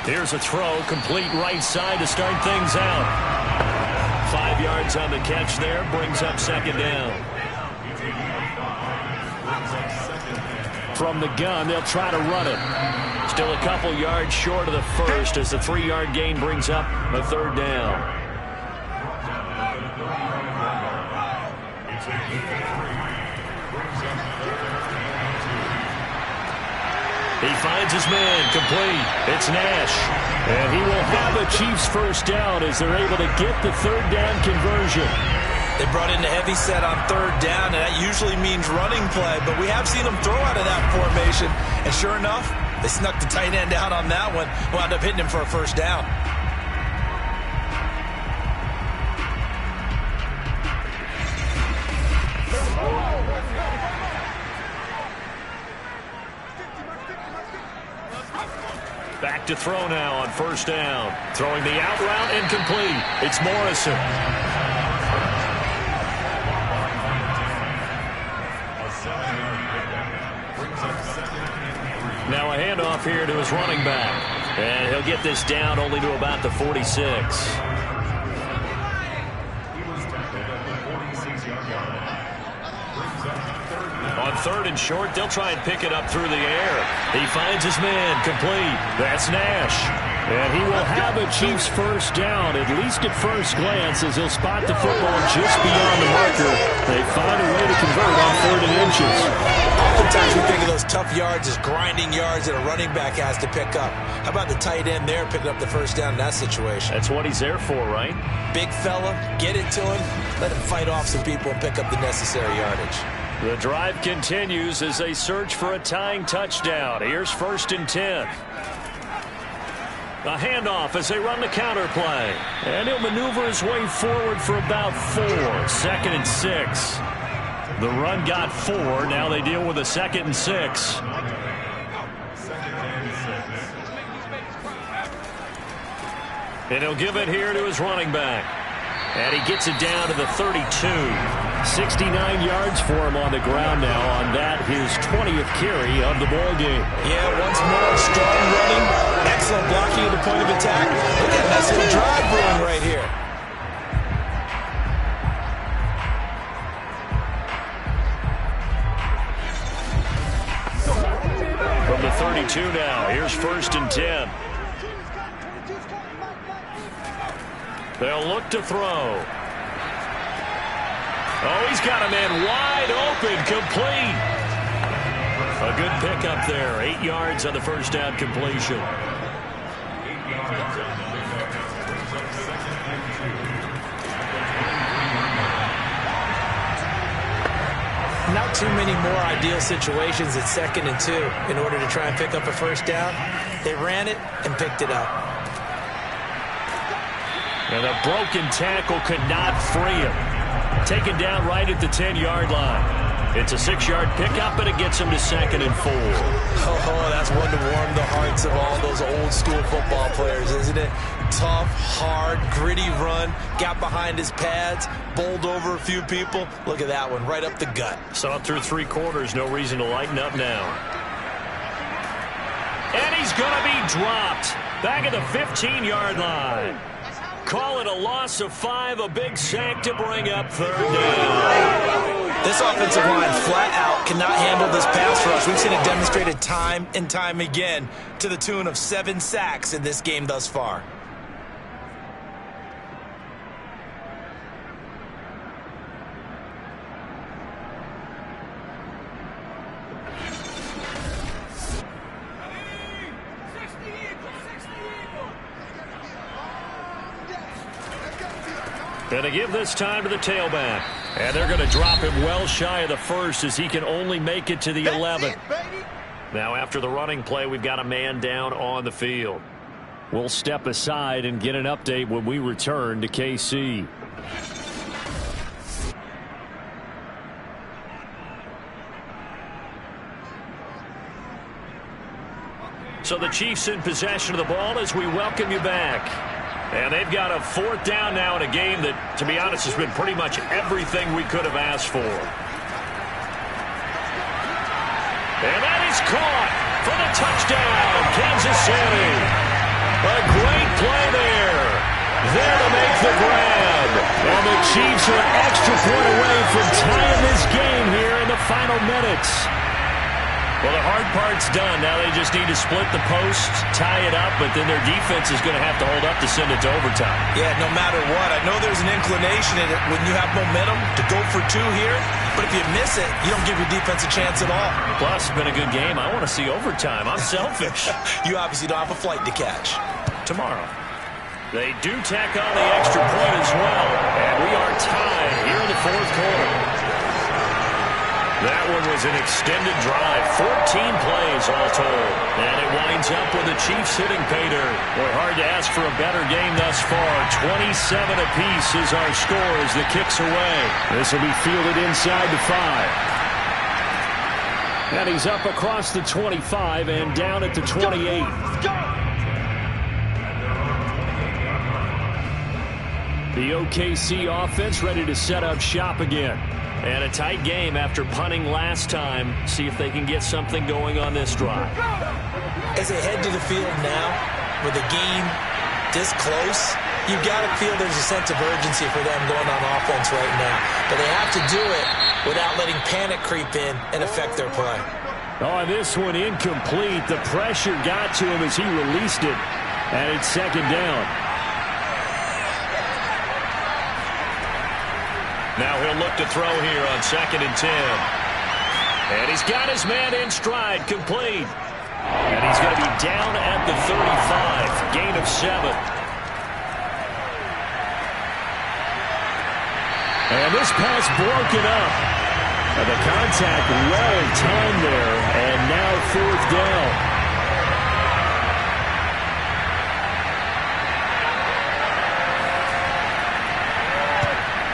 Here's a throw, complete right side to start things out. 5 yards on the catch there, brings up 2nd down. From the gun, they'll try to run it. Still a couple yards short of the first as the 3-yard gain brings up a 3rd down. He finds his man, complete. It's Nash. And he will have a Chiefs first down as they're able to get the third down conversion.
They brought in the heavy set on third down, and that usually means running play, but we have seen them throw out of that formation. And sure enough, they snuck the tight end out on that one, wound up hitting him for a first down.
Back to throw now on first down. Throwing the out route incomplete. It's Morrison. Now a handoff here to his running back. And he'll get this down only to about the 46. On third and short, they'll try and pick it up through the air. He finds his man, complete. That's Nash. And he will have a Chiefs first down, at least at first glance, as he'll spot the football just beyond the marker. They find a way to convert on third and inches.
Oftentimes we think of those tough yards as grinding yards that a running back has to pick up. How about the tight end there picking up the first down in that situation?
That's what he's there for, right?
Big fella, get it to him, let him fight off some people and pick up the necessary yardage.
The drive continues as they search for a tying touchdown. Here's first and 10. A handoff as they run the counter play. And he'll maneuver his way forward for about 4. Second and 6. The run got 4. Now they deal with a second and 6. And he'll give it here to his running back. And he gets it down to the 32. 69 yards for him on the ground now on that, his 20th carry of the ball game.
Yeah, once more, strong running, excellent blocking at the point of attack. Look at that little drive brewing right here.
From the 32 now, here's first and 10. They'll look to throw. Oh, he's got a man wide open, complete. A good pickup there. 8 yards on the first down completion.
Not too many more ideal situations at second and 2 in order to try and pick up a first down. They ran it and picked it up.
And a broken tackle could not free him. Taken down right at the 10-yard line. It's a 6-yard pickup, and it gets him to second and 4.
Oh, that's one to warm the hearts of all those old-school football players, isn't it? Tough, hard, gritty run. Got behind his pads, bowled over a few people. Look at that one, right up the gut.
Saw it through 3 quarters. No reason to lighten up now. And he's going to be dropped. Back at the 15-yard line. Call it a loss of 5, a big sack to bring up third down.
This offensive line flat out cannot handle this pass rush. We've seen it demonstrated time and time again to the tune of 7 sacks in this game thus far.
Going to give this time to the tailback. And they're going to drop him well shy of the first as he can only make it to the 11th. Now after the running play, we've got a man down on the field. We'll step aside and get an update when we return to KC. So the Chiefs in possession of the ball as we welcome you back. And they've got a 4th down now in a game that, to be honest, has been pretty much everything we could have asked for. And that is caught for the touchdown, Kansas City. A great play there. There to make the grab. And the Chiefs are an extra point away from tying this game here in the final minutes. Well, the hard part's done. Now they just need to split the post, tie it up, but then their defense is going to have to hold up to send it to overtime.
Yeah, no matter what. I know there's an inclination in it when you have momentum to go for two here, but if you miss it, you don't give your defense a chance at all.
Plus, it's been a good game. I want to see overtime. I'm selfish.
You obviously don't have a flight to catch.
Tomorrow. They do tack on the extra point as well, and we are tied here in the fourth quarter. That one was an extended drive, 14 plays all told. And it winds up with the Chiefs hitting pay dirt. Boy, hard to ask for a better game thus far. 27 apiece is our score as the kick's away. This will be fielded inside the 5. And he's up across the 25 and down at the 28. The OKC offense ready to set up shop again. And a tight game after punting last time. See if they can get something going on this drive.
As they head to the field now, with the game this close, you've got to feel there's a sense of urgency for them going on offense right now. But they have to do it without letting panic creep in and affect their play.
Oh, this one incomplete. The pressure got to him as he released it. And it's second down. Now he'll look to throw here on 2nd and 10. And he's got his man in stride, complete. And he's going to be down at the 35, gain of 7. And this pass broken up. And the contact well timed there, and now 4th down.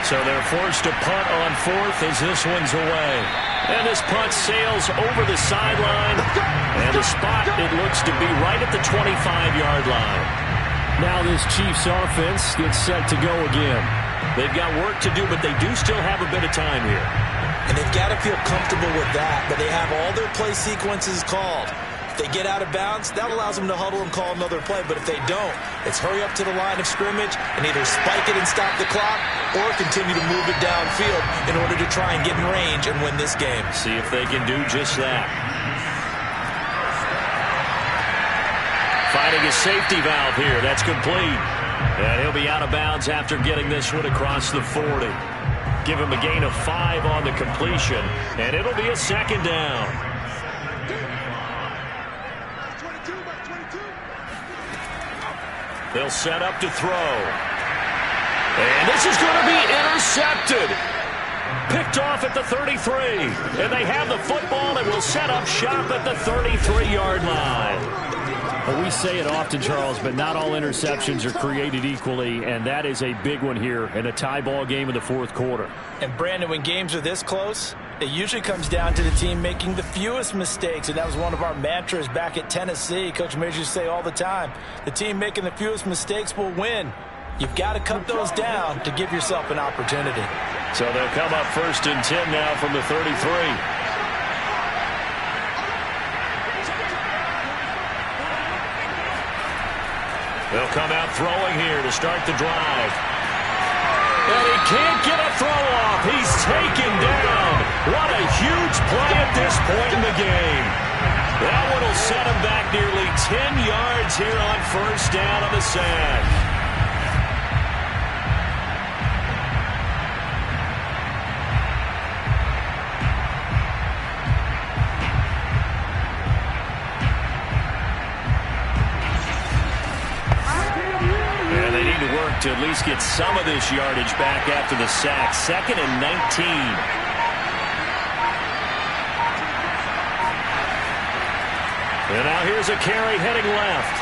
So they're forced to punt on 4th as this one's away. And this punt sails over the sideline. And the spot, it looks to be right at the 25-yard line. Now this Chiefs offense gets set to go again. They've got work to do, but they do still have a bit of time here.
And they've got to feel comfortable with that, but they have all their play sequences called. If they get out of bounds, that allows them to huddle and call another play. But if they don't, it's hurry up to the line of scrimmage and either spike it and stop the clock or continue to move it downfield in order to try and get in range and win this game.
See if they can do just that. Finding a safety valve here. That's complete. And he'll be out of bounds after getting this one across the 40. Give him a gain of 5 on the completion, and it'll be a second down. They'll set up to throw. And this is going to be intercepted. Picked off at the 33. And they have the football and will set up shop at the 33-yard line. Well, we say it often, Charles, but not all interceptions are created equally, and that is a big one here in a tie ball game in the fourth quarter.
And, Brandon, when games are this close, it usually comes down to the team making the fewest mistakes, and that was one of our mantras back at Tennessee. Coach Majors used to say all the time, the team making the fewest mistakes will win. You've got to cut those down to give yourself an opportunity.
So they'll come up 1st and 10 now from the 33. They'll come out throwing here to start the drive. And he can't get a throw off. He's taken down. What a huge play at this point in the game. That one will set him back nearly 10 yards here on 1st down on the sack. To at least get some of this yardage back after the sack. 2nd and 19. And now here's a carry heading left.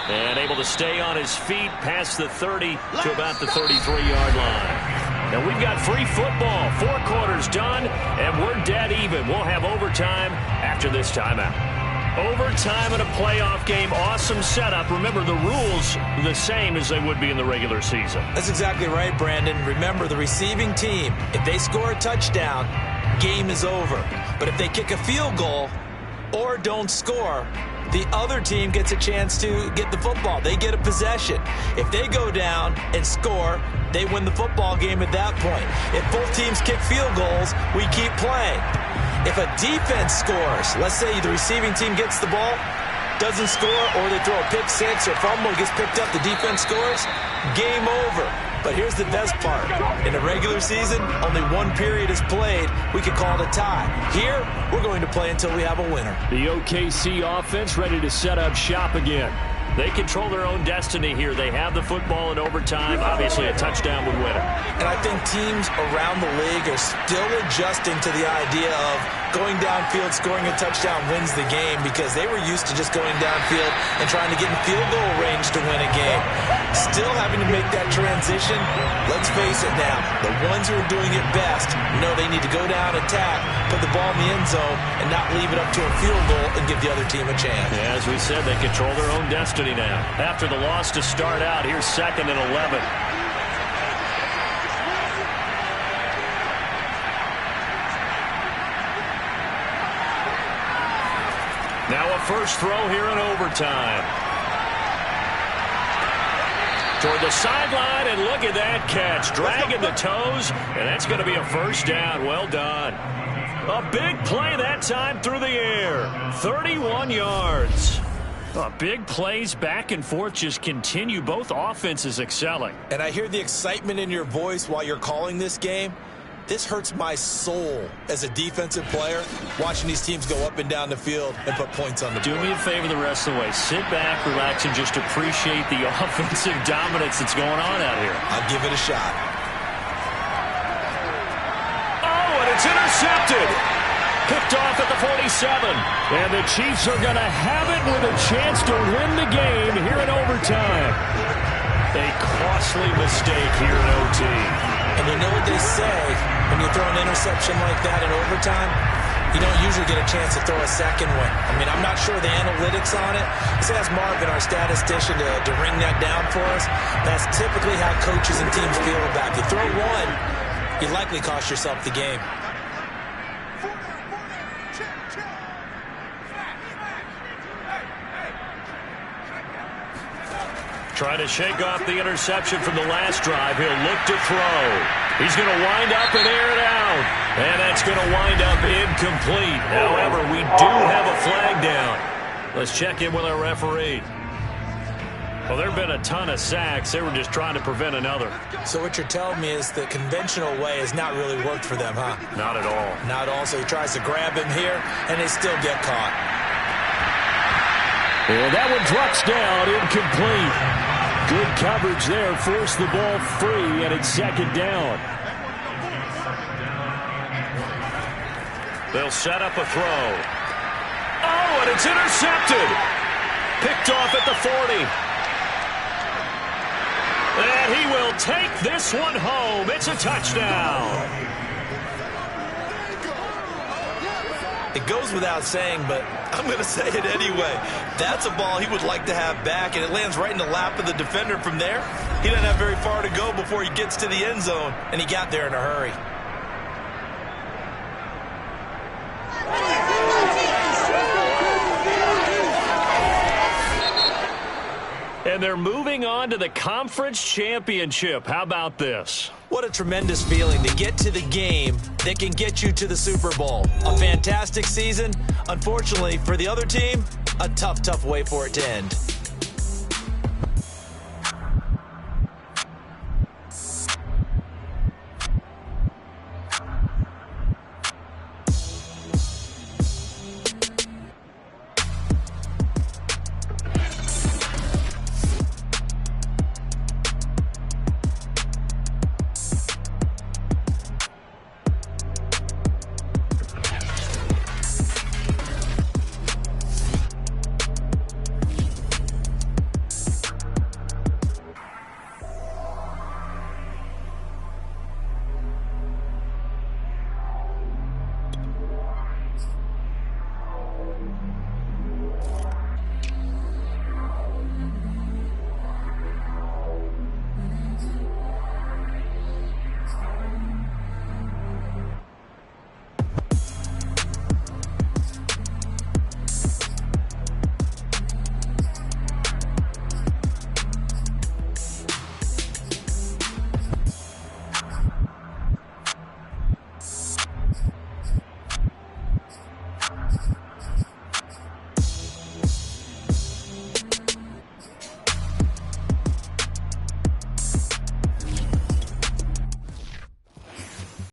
And able to stay on his feet past the 30 to about the 33-yard line. And we've got free football. 4 quarters done, and we're dead even. We'll have overtime after this timeout. Overtime in a playoff game, awesome setup. Remember, the rules the same as they would be in the regular season.
That's exactly right, Brandon. Remember, the receiving team, if they score a touchdown, game is over. But if they kick a field goal or don't score, the other team gets a chance to get the football. They get a possession. If they go down and score, they win the football game at that point. If both teams kick field goals, we keep playing. If a defense scores, let's say the receiving team gets the ball, doesn't score, or they throw a pick six or fumble, gets picked up, the defense scores, game over. But here's the best part. In the regular season, only one period is played. We could call it a tie. Here, we're going to play until we have a winner.
The OKC offense ready to set up shop again. They control their own destiny here. They have the football in overtime. Obviously, a touchdown would win it.
And I think teams around the league are still adjusting to the idea of going downfield, scoring a touchdown wins the game, because they were used to just going downfield and trying to get in field goal range to win a game. Still having to make that transition. Let's face it now, the ones who are doing it best know they need to go down, attack, put the ball in the end zone, and not leave it up to a field goal and give the other team a chance.
Yeah, as we said, they control their own destiny now. After the loss to start out, here's 2nd and 11. Now a first throw here in overtime. Toward the sideline, and look at that catch. Dragging the toes, and that's going to be a first down. Well done. A big play that time through the air. 31 yards. Big plays back and forth just continue. Both offenses excelling.
And I hear the excitement in your voice while you're calling this game. This hurts my soul as a defensive player, watching these teams go up and down the field and put points on the board.
Do me a favor the rest of the way. Sit back, relax, and just appreciate the offensive dominance that's going on out here.
I'll give it a shot.
Oh, and it's intercepted. Picked off at the 47. And the Chiefs are going to have it with a chance to win the game here in overtime. A costly mistake here in OT.
And you know what they say, when you throw an interception like that in overtime, you don't usually get a chance to throw a second one. I mean, I'm not sure the analytics on it. Let's ask Marvin, our statistician, to ring that down for us. That's typically how coaches and teams feel about it. You throw one, you likely cost yourself the game.
Trying to shake off the interception from the last drive. He'll look to throw. He's going to wind up and air it out. And that's going to wind up incomplete. However, we do have a flag down. Let's check in with our referee. Well, there have been a ton of sacks. They were just trying to prevent another.
So what you're telling me is the conventional way has not really worked for them, huh?
Not at all.
Not at all. So he tries to grab him here, and they still get caught.
And that one drops down, incomplete. Good coverage there, forced the ball free, and it's 2nd down. They'll set up a throw. Oh, and it's intercepted. Picked off at the 40. And he will take this one home. It's a touchdown.
It goes without saying, but I'm going to say it anyway. That's a ball he would like to have back, and it lands right in the lap of the defender from there. He doesn't have very far to go before he gets to the end zone, and he got there in a hurry.
And they're moving on to the conference championship. How about this?
What a tremendous feeling to get to the game that can get you to the Super Bowl. A fantastic season. Unfortunately, for the other team, a tough way for it to end.